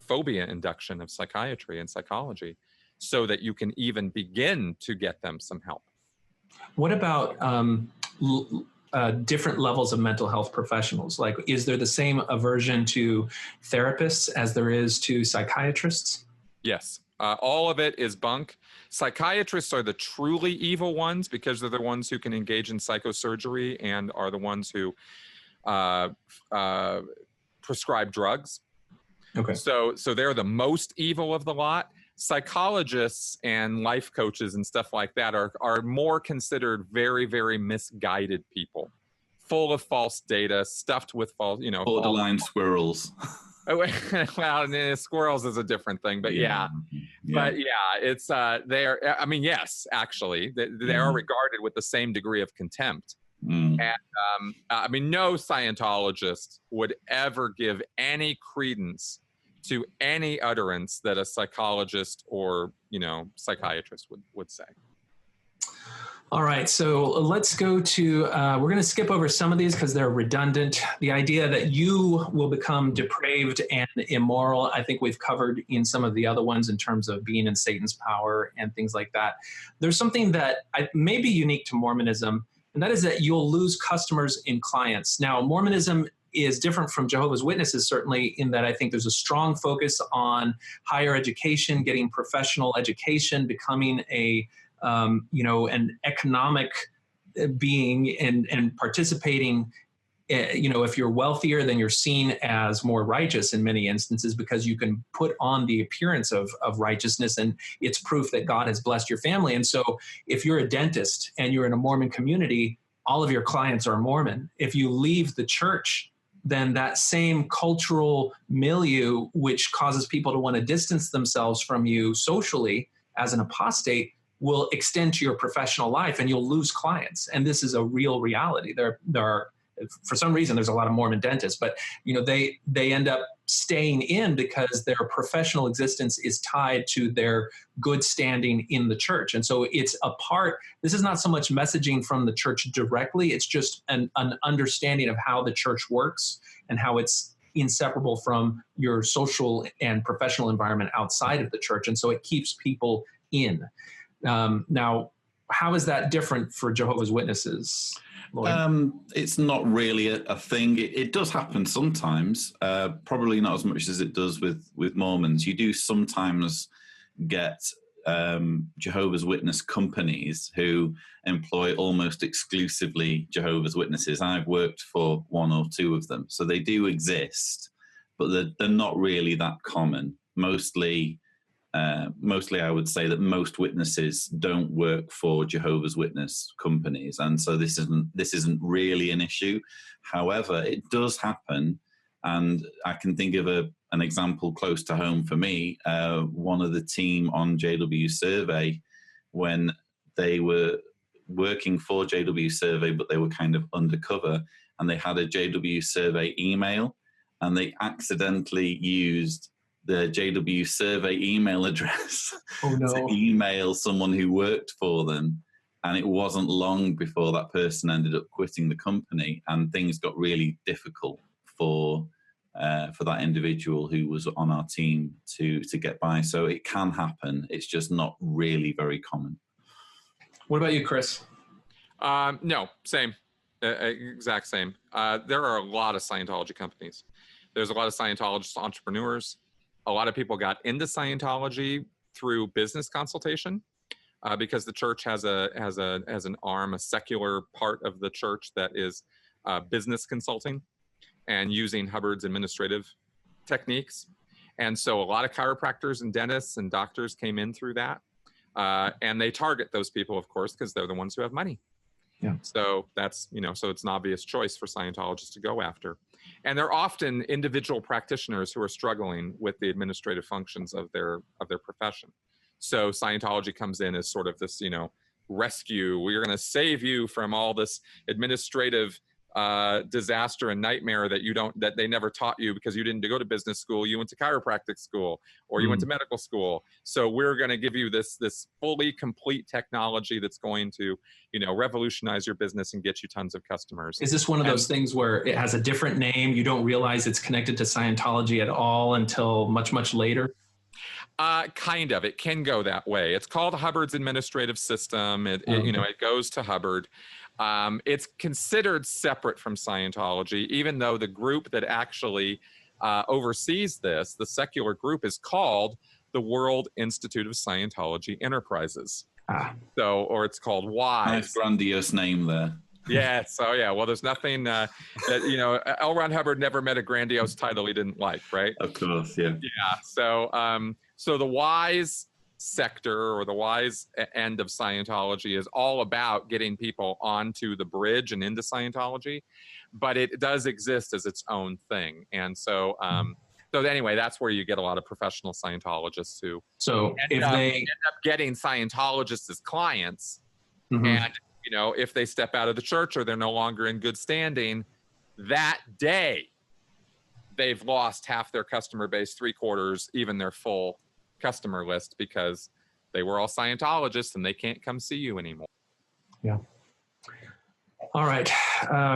phobia induction of psychiatry and psychology, so that you can even begin to get them some help. What about different levels of mental health professionals? Like, is there the same aversion to therapists as there is to psychiatrists? Yes. All of it is bunk. Psychiatrists are the truly evil ones, because they're the ones who can engage in psychosurgery and are the ones who prescribe drugs. Okay. So they're the most evil of the lot. Psychologists and life coaches and stuff like that are more considered very, very misguided people, full of false data, stuffed with false, borderline squirrels. Well, squirrels is a different thing, but yeah. But yeah, it's they're. I mean, yes, actually, they are regarded with the same degree of contempt. And I mean, no Scientologist would ever give any credence to any utterance that a psychologist or psychiatrist would say. All right, so let's go to, we're going to skip over some of these because they're redundant. The idea that you will become depraved and immoral, I think we've covered in some of the other ones in terms of being in Satan's power and things like that. There's something that may be unique to Mormonism, and that is that you'll lose customers in clients. Now, Mormonism is different from Jehovah's Witnesses, certainly, in that I think there's a strong focus on higher education, getting professional education, becoming an economic being and participating. If you're wealthier, then you're seen as more righteous in many instances, because you can put on the appearance of righteousness, and it's proof that God has blessed your family. And so if you're a dentist and you're in a Mormon community, all of your clients are Mormon. If you leave the church, then that same cultural milieu, which causes people to want to distance themselves from you socially as an apostate, will extend to your professional life, and you'll lose clients. And this is a real reality. There are, for some reason, there's a lot of Mormon dentists, but they end up staying in because their professional existence is tied to their good standing in the church. And so it's a part, this is not so much messaging from the church directly, it's just an understanding of how the church works and how it's inseparable from your social and professional environment outside of the church. And so it keeps people in. Now, how is that different for Jehovah's Witnesses, Lloyd? It's not really a thing. It does happen sometimes, probably not as much as it does with Mormons. You do sometimes get Jehovah's Witness companies who employ almost exclusively Jehovah's Witnesses. I've worked for one or two of them. So they do exist, but they're not really that common. Mostly I would say that most witnesses don't work for Jehovah's Witness companies, and so this isn't really an issue. However, it does happen, and I can think of an example close to home for me. One of the team on JW Survey, when they were working for JW Survey, but they were kind of undercover, and they had a JW Survey email, and they accidentally used the JW Survey email address to email someone who worked for them. And it wasn't long before that person ended up quitting the company, and things got really difficult for that individual who was on our team to get by. So it can happen. It's just not really very common. What about you, Chris? No, same, exact same. There are a lot of Scientology companies. There's a lot of Scientologist entrepreneurs. A lot of people got into Scientology through business consultation. Because the church has an arm, a secular part of the church that is business consulting and using Hubbard's administrative techniques. And so a lot of chiropractors and dentists and doctors came in through that. And they target those people, of course, because they're the ones who have money. Yeah. So that's, so it's an obvious choice for Scientologists to go after. And they're often individual practitioners who are struggling with the administrative functions of their profession. So Scientology comes in as sort of this, rescue. We're going to save you from all this administrative disaster and nightmare that they never taught you because you didn't go to business school. You went to chiropractic school or you went to medical school. So we're going to give you this fully complete technology that's going to, revolutionize your business and get you tons of customers. Is this one of those things where it has a different name? You don't realize it's connected to Scientology at all until much, much later? Kind of. It can go that way. It's called Hubbard's administrative system. It goes to Hubbard. It's considered separate from Scientology, even though the group that actually oversees this, the secular group, is called the World Institute of Scientology Enterprises. Or it's called WISE. Nice grandiose name there. Yeah. So yeah. Well, there's nothing that L. Ron Hubbard never met a grandiose title he didn't like, right? Of course. Yeah. Yeah. So the WISE sector, or the WISE end of Scientology, is all about getting people onto the bridge and into Scientology, but it does exist as its own thing. And so, so anyway, that's where you get a lot of professional Scientologists who end up getting Scientologists as clients, and if they step out of the church or they're no longer in good standing, that day they've lost half their customer base, 3/4, even their full customer list, because they were all Scientologists and they can't come see you anymore. Yeah. All right.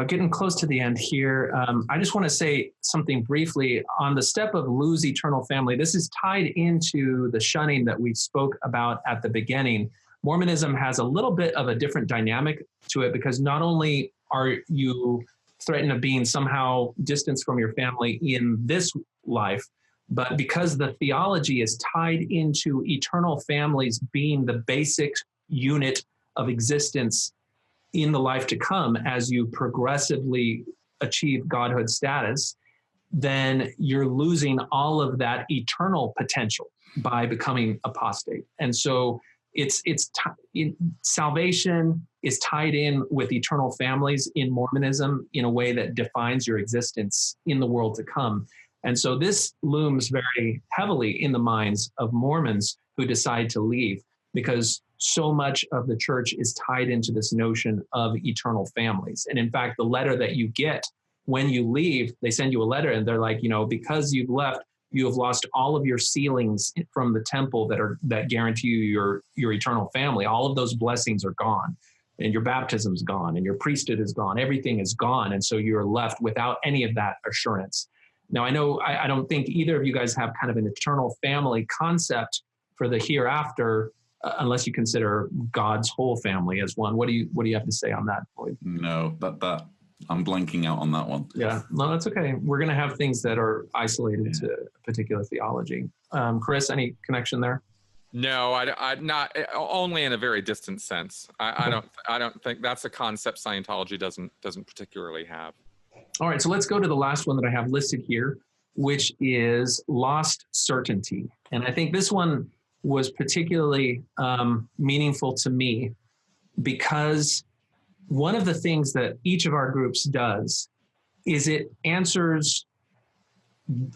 Getting close to the end here. I just want to say something briefly on the step of lose eternal family. This is tied into the shunning that we spoke about at the beginning. Mormonism has a little bit of a different dynamic to it, because not only are you threatened of being somehow distanced from your family in this life, but because the theology is tied into eternal families being the basic unit of existence in the life to come as you progressively achieve godhood status, then you're losing all of that eternal potential by becoming apostate. And so salvation is tied in with eternal families in Mormonism in a way that defines your existence in the world to come. And so this looms very heavily in the minds of Mormons who decide to leave, because so much of the church is tied into this notion of eternal families. And in fact, the letter that you get when you leave, they send you a letter and they're like, because you've left, you have lost all of your sealings from the temple that guarantee you your eternal family. All of those blessings are gone, and your baptism's gone, and your priesthood is gone. Everything is gone. And so you're left without any of that assurance. Now, I know I don't think either of you guys have kind of an eternal family concept for the hereafter, unless you consider God's whole family as one. What do you have to say on that, Lloyd? No, that I'm blanking out on that one. Yeah, no, that's okay. We're going to have things that are isolated to a particular theology. Chris, any connection there? No, I not only in a very distant sense. I don't think that's a concept Scientology doesn't particularly have. All right, so let's go to the last one that I have listed here, which is lost certainty. And I think this one was particularly meaningful to me, because one of the things that each of our groups does is it answers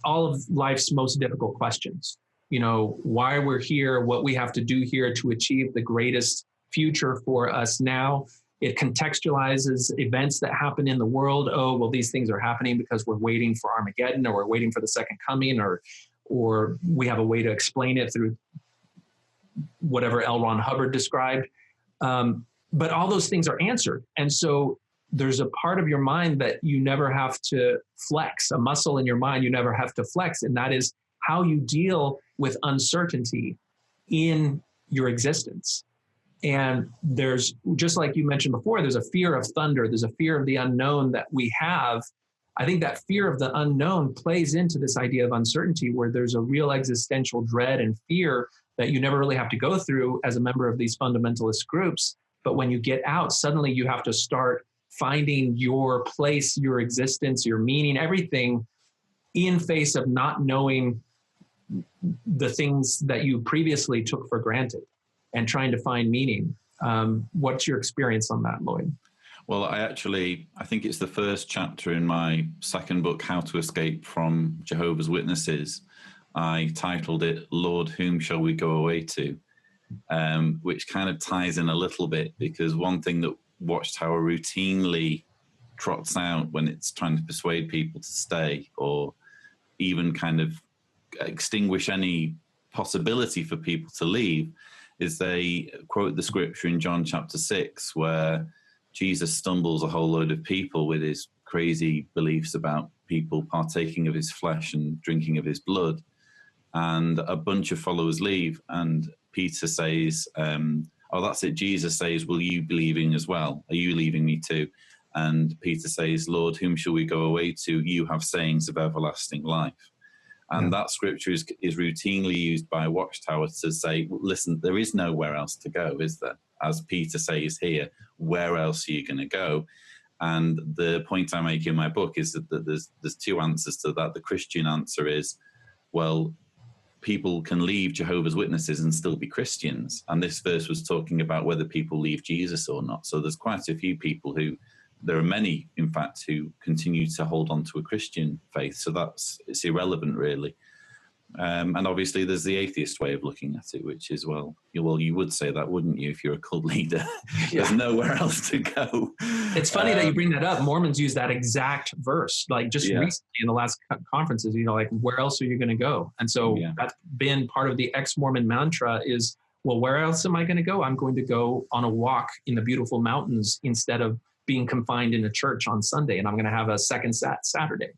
all of life's most difficult questions. Why we're here, what we have to do here to achieve the greatest future for us now. It contextualizes events that happen in the world. Oh, well, these things are happening because we're waiting for Armageddon, or we're waiting for the second coming, or we have a way to explain it through whatever L. Ron Hubbard described. But all those things are answered. And so there's a part of your mind that you never have to flex, a muscle in your mind you never have to flex, and that is how you deal with uncertainty in your existence. And there's, just like you mentioned before, there's a fear of thunder, there's a fear of the unknown that we have. I think that fear of the unknown plays into this idea of uncertainty, where there's a real existential dread and fear that you never really have to go through as a member of these fundamentalist groups. But when you get out, suddenly you have to start finding your place, your existence, your meaning, everything in face of not knowing the things that you previously took for granted and trying to find meaning. What's your experience on that, Lloyd? Well, I think it's the first chapter in my second book, How to Escape from Jehovah's Witnesses. I titled it, Lord, Whom Shall We Go Away To? Which kind of ties in a little bit, because one thing that Watchtower routinely trots out when it's trying to persuade people to stay, or even kind of extinguish any possibility for people to leave, is they quote the scripture in John chapter 6, where Jesus stumbles a whole load of people with his crazy beliefs about people partaking of his flesh and drinking of his blood. And a bunch of followers leave, and Peter says, oh, that's it. Jesus says, will you be leaving as well? Are you leaving me too? And Peter says, Lord, whom shall we go away to? You have sayings of everlasting life. And that scripture is routinely used by Watchtower to say, listen, there is nowhere else to go, is there? As Peter says here, where else are you going to go? And the point I make in my book is that there's two answers to that. The Christian answer is, well, people can leave Jehovah's Witnesses and still be Christians. And this verse was talking about whether people leave Jesus or not. So there's quite a few people there are many, in fact, who continue to hold on to a Christian faith. So it's irrelevant, really. And obviously there's the atheist way of looking at it, which is, well, you would say that, wouldn't you, if you're a cult leader? There's nowhere else to go. It's funny that you bring that up. Mormons use that exact verse, like just recently in the last conferences, like, where else are you going to go? And so that's been part of the ex-Mormon mantra is, well, where else am I going to go? I'm going to go on a walk in the beautiful mountains instead of being confined in a church on Sunday, and I'm going to have a second Saturday.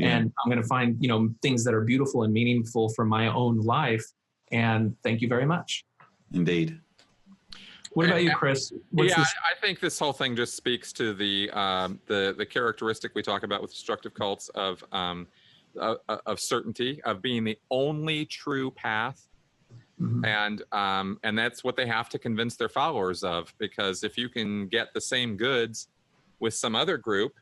And I'm going to find, things that are beautiful and meaningful for my own life. And thank you very much. Indeed. What about you, Chris? I think this whole thing just speaks to the characteristic we talk about with destructive cults of certainty, of being the only true path. And that's what they have to convince their followers of, because if you can get the same goods with some other group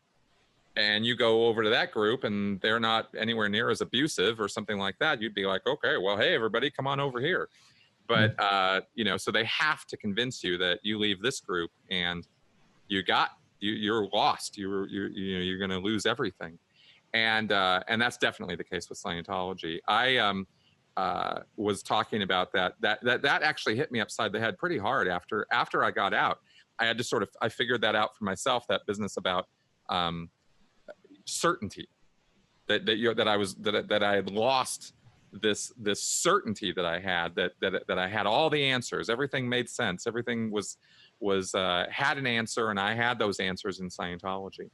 and you go over to that group and they're not anywhere near as abusive or something like that, you'd be like, okay, well, hey, everybody, come on over here. But, so they have to convince you that you leave this group and you're lost. You're going to lose everything. And that's definitely the case with Scientology. I was talking about that actually hit me upside the head pretty hard after I got out. I had to I figured that out for myself, that business about certainty, that I had lost this certainty that I had, that I had all the answers, everything made sense, everything was had an answer, and I had those answers in Scientology.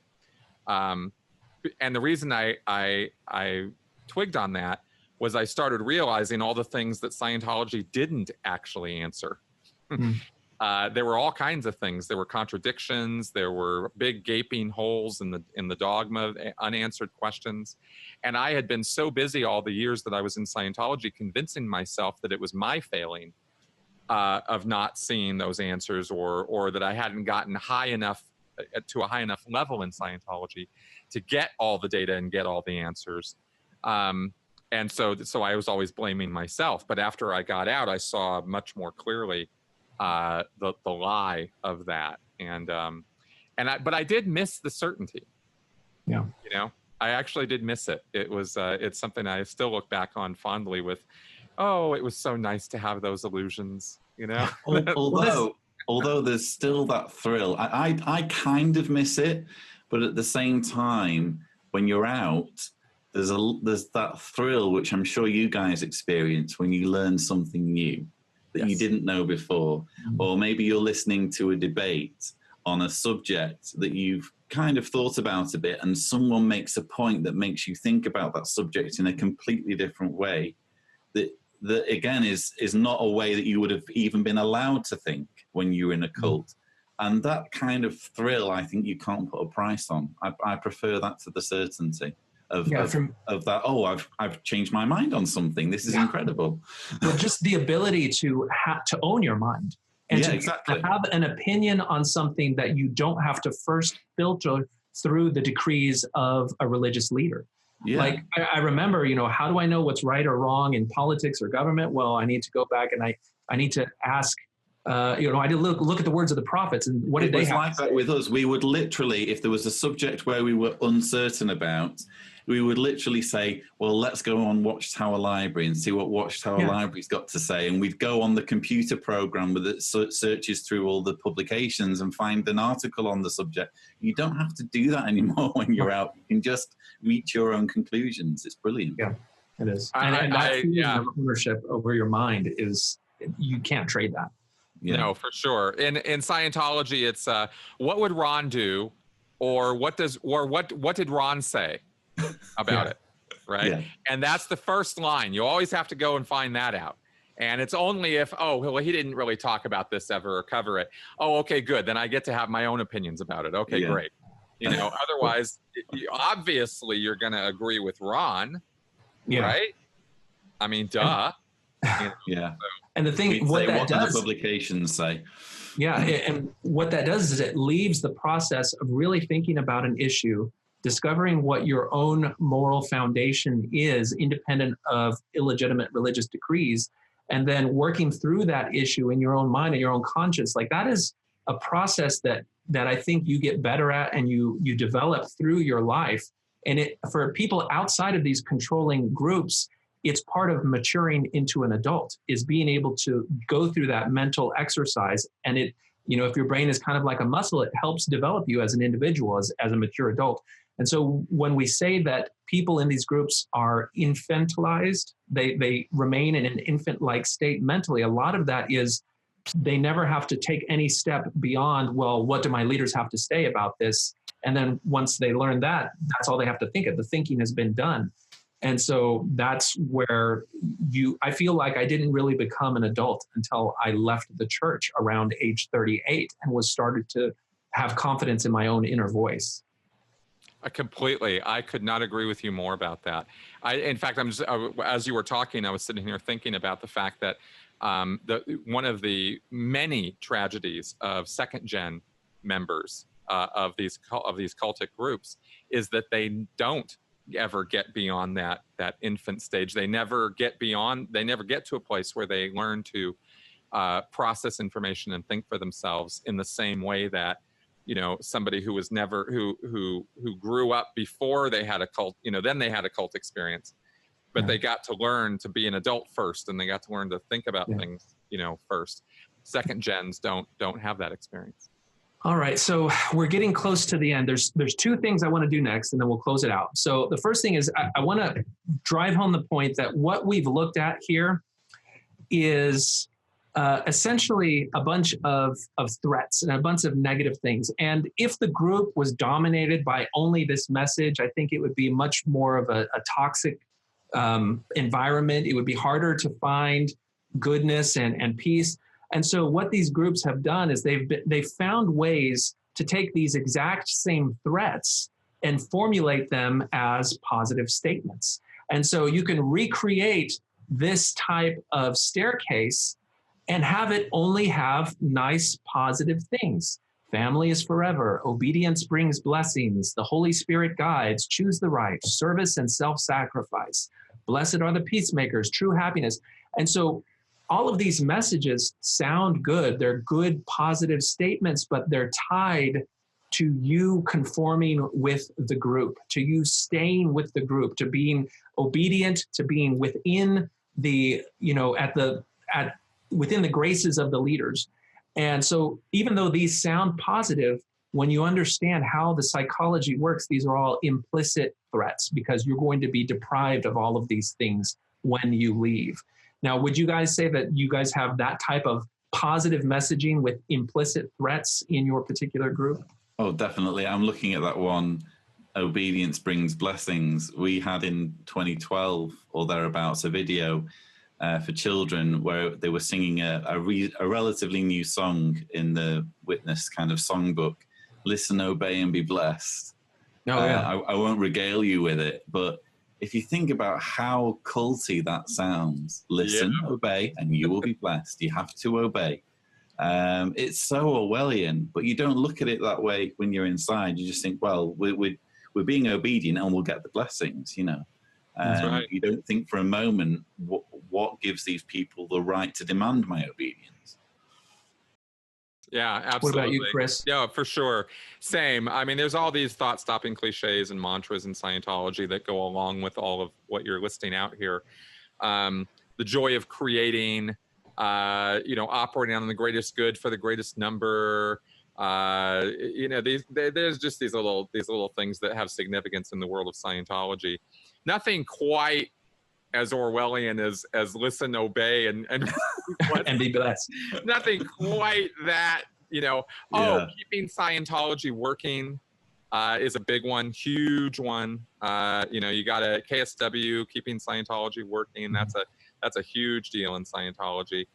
And the reason I twigged on that was I started realizing all the things that Scientology didn't actually answer. There were all kinds of things. There were contradictions. There were big gaping holes in the dogma, unanswered questions. And I had been so busy all the years that I was in Scientology convincing myself that it was my failing of not seeing those answers, or that I hadn't gotten high enough to a high enough level in Scientology to get all the data and get all the answers. And so I was always blaming myself. But after I got out, I saw much more clearly the lie of that. But I did miss the certainty. Yeah. I actually did miss it. It was it's something I still look back on fondly with, oh, it was so nice to have those illusions, Although although there's still that thrill, I kind of miss it, but at the same time, when you're out, there's that thrill, which I'm sure you guys experience when you learn something new that you didn't know before, or maybe you're listening to a debate on a subject that you've kind of thought about a bit, and someone makes a point that makes you think about that subject in a completely different way. That again is not a way that you would have even been allowed to think when you were in a cult. And that kind of thrill, I think you can't put a price on. I prefer that to the certainty of that. Oh, I've changed my mind on something. This is incredible. But just the ability to own your mind and to have an opinion on something that you don't have to first filter through the decrees of a religious leader. Yeah. Like I remember, how do I know what's right or wrong in politics or government? Well, I need to go back and I need to ask, I did look at the words of the prophets and what did they have? It was like that with us. We would literally, if there was a subject where we were uncertain about, we would literally say, well, let's go on Watchtower Library and see what Watchtower Library's got to say. And we'd go on the computer program that searches through all the publications and find an article on the subject. You don't have to do that anymore when you're out. You can just reach your own conclusions. It's brilliant. Yeah, it is. And that feeling of ownership over your mind is, you can't trade that. Yeah. No, for sure. In Scientology, it's what would Ron do, or what did Ron say about it, right? Yeah. And that's the first line. You always have to go and find that out. And it's only if, he didn't really talk about this ever or cover it. Oh, okay, good. Then I get to have my own opinions about it. Okay, great. Otherwise, obviously, you're going to agree with Ron, right? I mean, duh. Yeah. And the thing, what the publications say. Yeah, and what that does is it leaves the process of really thinking about an issue, discovering what your own moral foundation is, independent of illegitimate religious decrees, and then working through that issue in your own mind and your own conscience. Like that is a process that I think you get better at and you develop through your life. And for people outside of these controlling groups, it's part of maturing into an adult, is being able to go through that mental exercise. And it, if your brain is kind of like a muscle, it helps develop you as an individual, as a mature adult. And so when we say that people in these groups are infantilized, they remain in an infant-like state mentally, a lot of that is they never have to take any step beyond, well, what do my leaders have to say about this? And then once they learn that, that's all they have to think of. The thinking has been done. And so that's where I feel like I didn't really become an adult until I left the church around age 38 and started to have confidence in my own inner voice. Completely. I could not agree with you more about that. In fact, as you were talking, I was sitting here thinking about the fact that one of the many tragedies of second-gen members of these cultic groups is that they don't ever get beyond that infant stage. They never get to a place where they learn to process information and think for themselves in the same way that somebody who was never who grew up before they had a cult, then they had a cult experience, but they got to learn to be an adult first, and they got to learn to think about things first. Second gens don't have that experience. All right, so we're getting close to the end. There's two things I want to do next, and then we'll close it out. So the first thing is I want to drive home the point that what we've looked at here is essentially a bunch of threats and a bunch of negative things. And if the group was dominated by only this message, I think it would be much more of a toxic environment. It would be harder to find goodness and peace. And so what these groups have done is they've found ways to take these exact same threats and formulate them as positive statements. And so you can recreate this type of staircase and have it only have nice, positive things. Family is forever. Obedience brings blessings. The Holy Spirit guides. Choose the right. Service and self-sacrifice. Blessed are the peacemakers. True happiness. And so all of these messages sound good. They're good, positive statements, but they're tied to you conforming with the group, to you staying with the group, to being obedient, to being within the, within the graces of the leaders. And so even though these sound positive, when you understand how the psychology works, these are all implicit threats because you're going to be deprived of all of these things when you leave. Now, would you guys say that you guys have that type of positive messaging with implicit threats in your particular group? Oh, definitely. I'm looking at that one, obedience brings blessings. We had in 2012 or thereabouts a video for children where they were singing a relatively new song in the Witness kind of songbook, Listen, Obey, and Be Blessed. Oh, yeah. I won't regale you with it, but if you think about how culty that sounds, listen, obey, and you will be blessed. You have to obey. It's so Orwellian, but you don't look at it that way when you're inside. You just think, well, we're being obedient and we'll get the blessings, you know. That's right. You don't think for a moment what gives these people the right to demand my obedience. Yeah, absolutely. What about you, Chris? Yeah, for sure. Same. I mean, there's all these thought-stopping cliches and mantras in Scientology that go along with all of what you're listing out here. The joy of creating, operating on the greatest good for the greatest number. There's just these little things that have significance in the world of Scientology. Nothing quite as Orwellian as listen, obey, and and be blessed. Nothing quite that, keeping Scientology working is a big one, huge one. You got a KSW, keeping Scientology working. That's a huge deal in Scientology,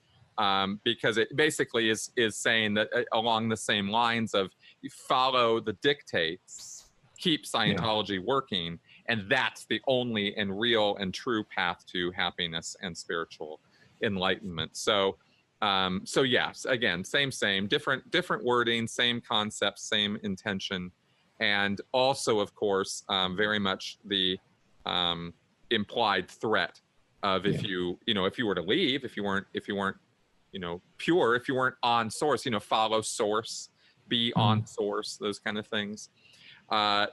because it basically is saying that along the same lines of you follow the dictates, keep Scientology working. And that's the only and real and true path to happiness and spiritual enlightenment. So yes, again, same, different wording, same concept, same intention, and also, of course, very much the implied threat of if you were to leave, if you weren't pure, if you weren't on source, follow source, be on source, those kind of things.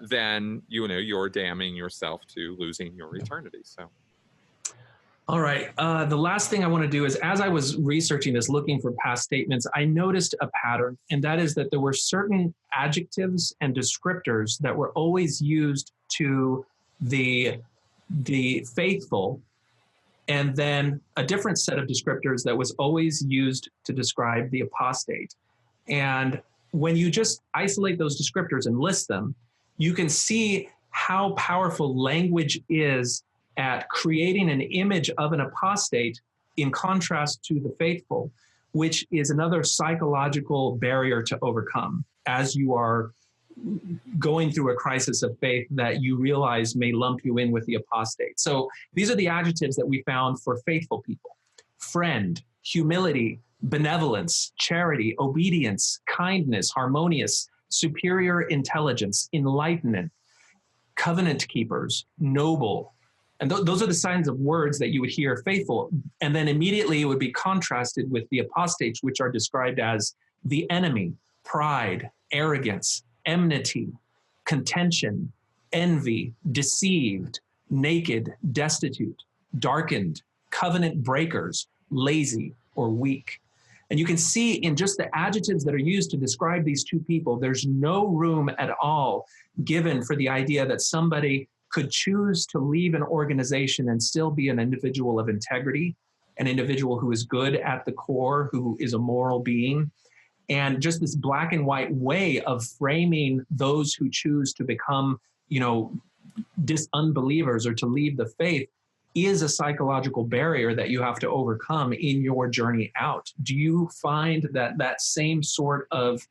Then you're damning yourself to losing your eternity. So, all right. The last thing I want to do is, as I was researching this, looking for past statements, I noticed a pattern, and that is that there were certain adjectives and descriptors that were always used to the faithful, and then a different set of descriptors that was always used to describe the apostate. And when you just isolate those descriptors and list them, you can see how powerful language is at creating an image of an apostate in contrast to the faithful, which is another psychological barrier to overcome as you are going through a crisis of faith that you realize may lump you in with the apostate. So these are the adjectives that we found for faithful people: friend, humility, benevolence, charity, obedience, kindness, harmonious, superior intelligence, enlightenment, covenant keepers, noble. And those are the signs of words that you would hear faithful. And then immediately it would be contrasted with the apostates, which are described as the enemy, pride, arrogance, enmity, contention, envy, deceived, naked, destitute, darkened, covenant breakers, lazy, or weak. And you can see in just the adjectives that are used to describe these two people, there's no room at all given for the idea that somebody could choose to leave an organization and still be an individual of integrity, an individual who is good at the core, who is a moral being. And just this black and white way of framing those who choose to become, unbelievers or to leave the faith is a psychological barrier that you have to overcome in your journey out. Do you find that same sort of,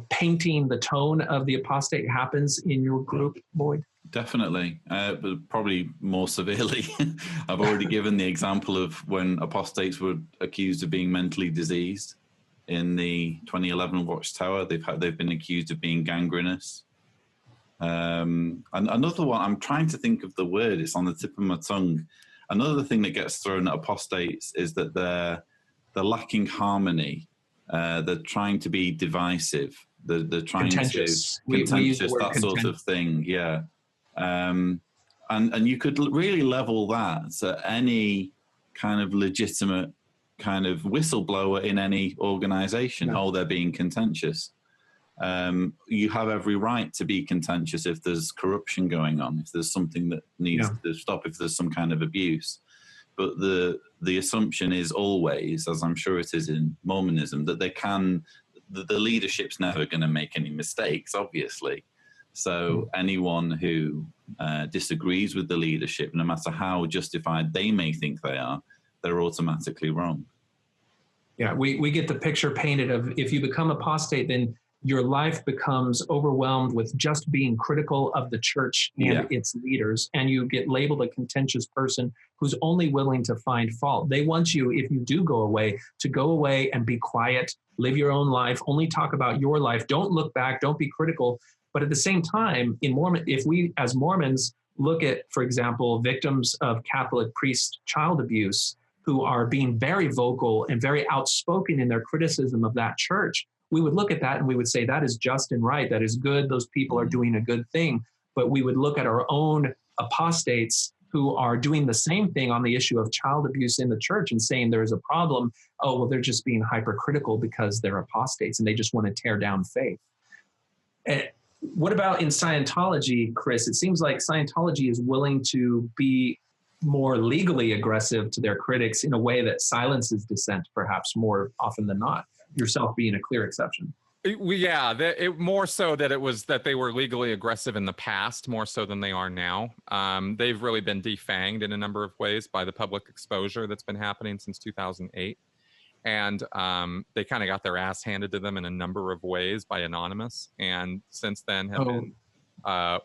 painting the tone of the apostate happens in your group, Lloyd? Definitely, but probably more severely. I've already given the example of when apostates were accused of being mentally diseased in the 2011 Watchtower. They've been accused of being gangrenous. And another one, I'm trying to think of the word, it's on the tip of my tongue. Another thing that gets thrown at apostates is that they're lacking harmony. They're trying to be divisive. They're trying contentious. to contentious, that sort of thing. Yeah. And you could really level that to any kind of legitimate kind of whistleblower in any organization. No. Oh, they're being contentious. You have every right to be contentious if there's corruption going on, if there's something that needs to stop, if there's some kind of abuse. But the assumption is always, as I'm sure it is in Mormonism, that the leadership's never going to make any mistakes, obviously. So anyone who disagrees with the leadership, no matter how justified they may think they are, they're automatically wrong. Yeah, we get the picture painted of, if you become apostate, then your life becomes overwhelmed with just being critical of the church and its leaders, and you get labeled a contentious person who's only willing to find fault. They want you, if you do go away, to go away and be quiet, live your own life, only talk about your life, don't look back, don't be critical. But at the same time, in Mormon, if we as Mormons look at, for example, victims of Catholic priest child abuse who are being very vocal and very outspoken in their criticism of that church, we would look at that and we would say that is just and right, that is good, those people are doing a good thing. But we would look at our own apostates who are doing the same thing on the issue of child abuse in the church and saying there is a problem. Oh, well, they're just being hypercritical because they're apostates and they just want to tear down faith. And what about in Scientology, Chris? It seems like Scientology is willing to be more legally aggressive to their critics in a way that silences dissent, perhaps more often than not, yourself being a clear exception. More so that it was that they were legally aggressive in the past, more so than they are now. They've really been defanged in a number of ways by the public exposure that's been happening since 2008. And they kind of got their ass handed to them in a number of ways by Anonymous. And since then have been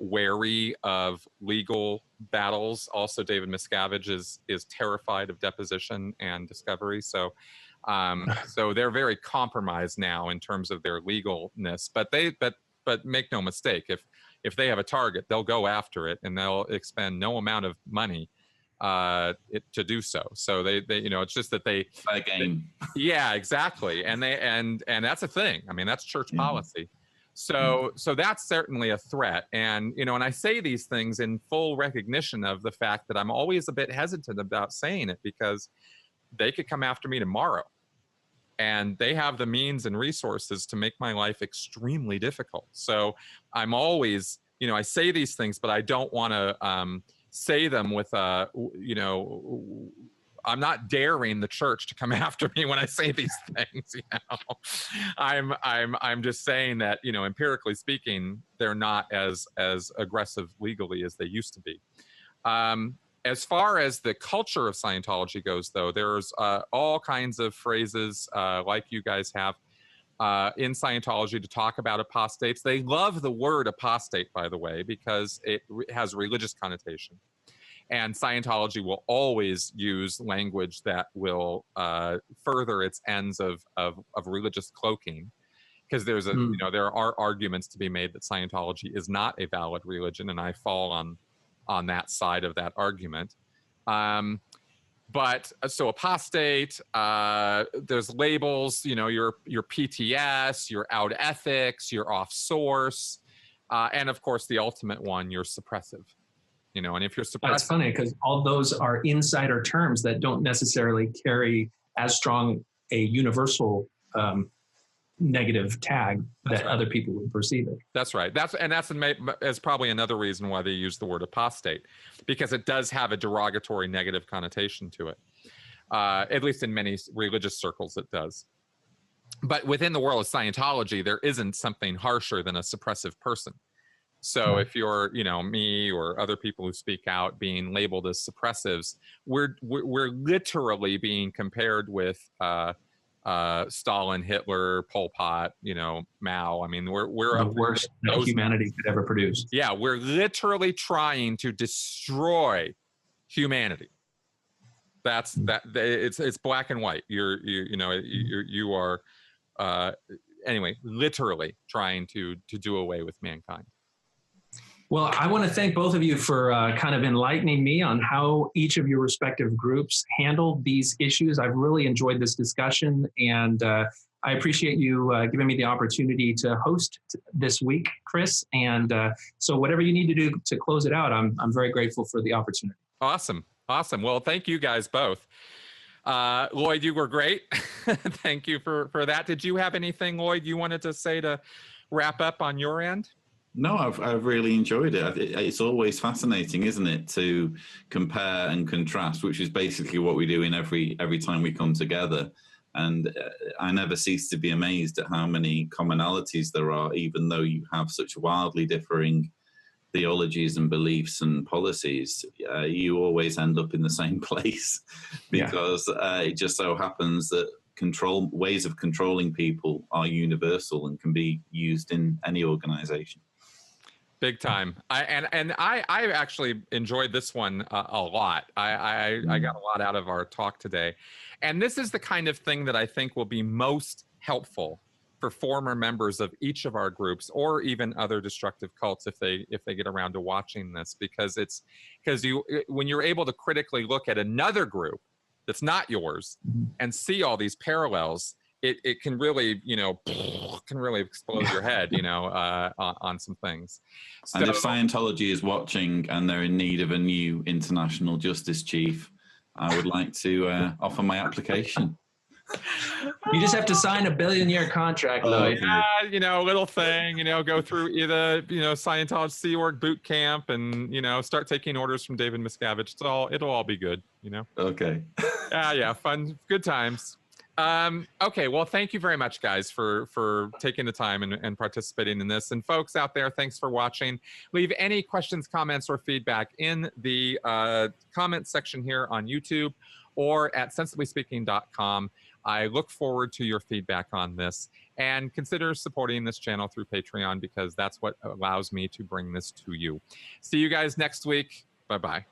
wary of legal battles. Also, David Miscavige is terrified of deposition and discovery. So they're very compromised now in terms of their legalness. But make no mistake, if they have a target, they'll go after it and they'll expend no amount of money to do so. So they it's just that they game. Yeah, exactly. And that's a thing. I mean, that's church policy. So that's certainly a threat. And and I say these things in full recognition of the fact that I'm always a bit hesitant about saying it, because they could come after me tomorrow, and they have the means and resources to make my life extremely difficult. So I'm always, I say these things, but I don't want to say them with I'm not daring the church to come after me when I say these things. I'm just saying that empirically speaking, they're not as aggressive legally as they used to be. As far as the culture of Scientology goes, though, there's all kinds of phrases like you guys have in Scientology to talk about apostates. They love the word apostate, by the way, because it has religious connotation. And Scientology will always use language that will further its ends of religious cloaking, because there's there are arguments to be made that Scientology is not a valid religion, and I fall on that side of that argument. But so apostate, there's labels, your PTS, you're out ethics, you're off source, and of course the ultimate one, you're suppressive. And if you're suppressive, that's funny, because all those are insider terms that don't necessarily carry as strong a universal negative tag that other people would perceive it. That's right. That's probably another reason why they use the word apostate, because it does have a derogatory negative connotation to it. At least in many religious circles, it does. But within the world of Scientology, there isn't something harsher than a suppressive person. So if you're, me or other people who speak out being labeled as suppressives, we're literally being compared with Stalin, Hitler, Pol Pot, Mao. I mean, we're the worst that humanity could ever produce. Yeah, we're literally trying to destroy humanity. That's that. It's black and white. You are anyway, literally trying to do away with mankind. Well, I want to thank both of you for kind of enlightening me on how each of your respective groups handled these issues. I've really enjoyed this discussion, and I appreciate you giving me the opportunity to host this week, Chris. And so whatever you need to do to close it out, I'm very grateful for the opportunity. Awesome. Well, thank you guys both. Lloyd, you were great. Thank you for that. Did you have anything, Lloyd, you wanted to say to wrap up on your end? No, I've really enjoyed it. It's always fascinating, isn't it, to compare and contrast, which is basically what we do in every time we come together. And I never cease to be amazed at how many commonalities there are, even though you have such wildly differing theologies and beliefs and policies. You always end up in the same place because it just so happens that ways of controlling people are universal and can be used in any organization. Big time. I actually enjoyed this one a lot. I got a lot out of our talk today. And this is the kind of thing that I think will be most helpful for former members of each of our groups, or even other destructive cults if they get around to watching this, because when you're able to critically look at another group that's not yours and see all these parallels, it can really, explode your head, on some things. So, and if Scientology is watching and they're in need of a new international justice chief, I would like to offer my application. You just have to sign a billion-year contract, Lloyd. Yeah, little thing, go through either, Scientology Sea Org boot camp and, start taking orders from David Miscavige. It'll all be good, Okay. Yeah, fun, good times. Okay, well, thank you very much, guys, for taking the time and participating in this. And folks out there, thanks for watching. Leave any questions, comments, or feedback in the comment section here on YouTube or at sensiblyspeaking.com. I look forward to your feedback on this, and consider supporting this channel through Patreon, because that's what allows me to bring this to you. See you guys next week. Bye-bye.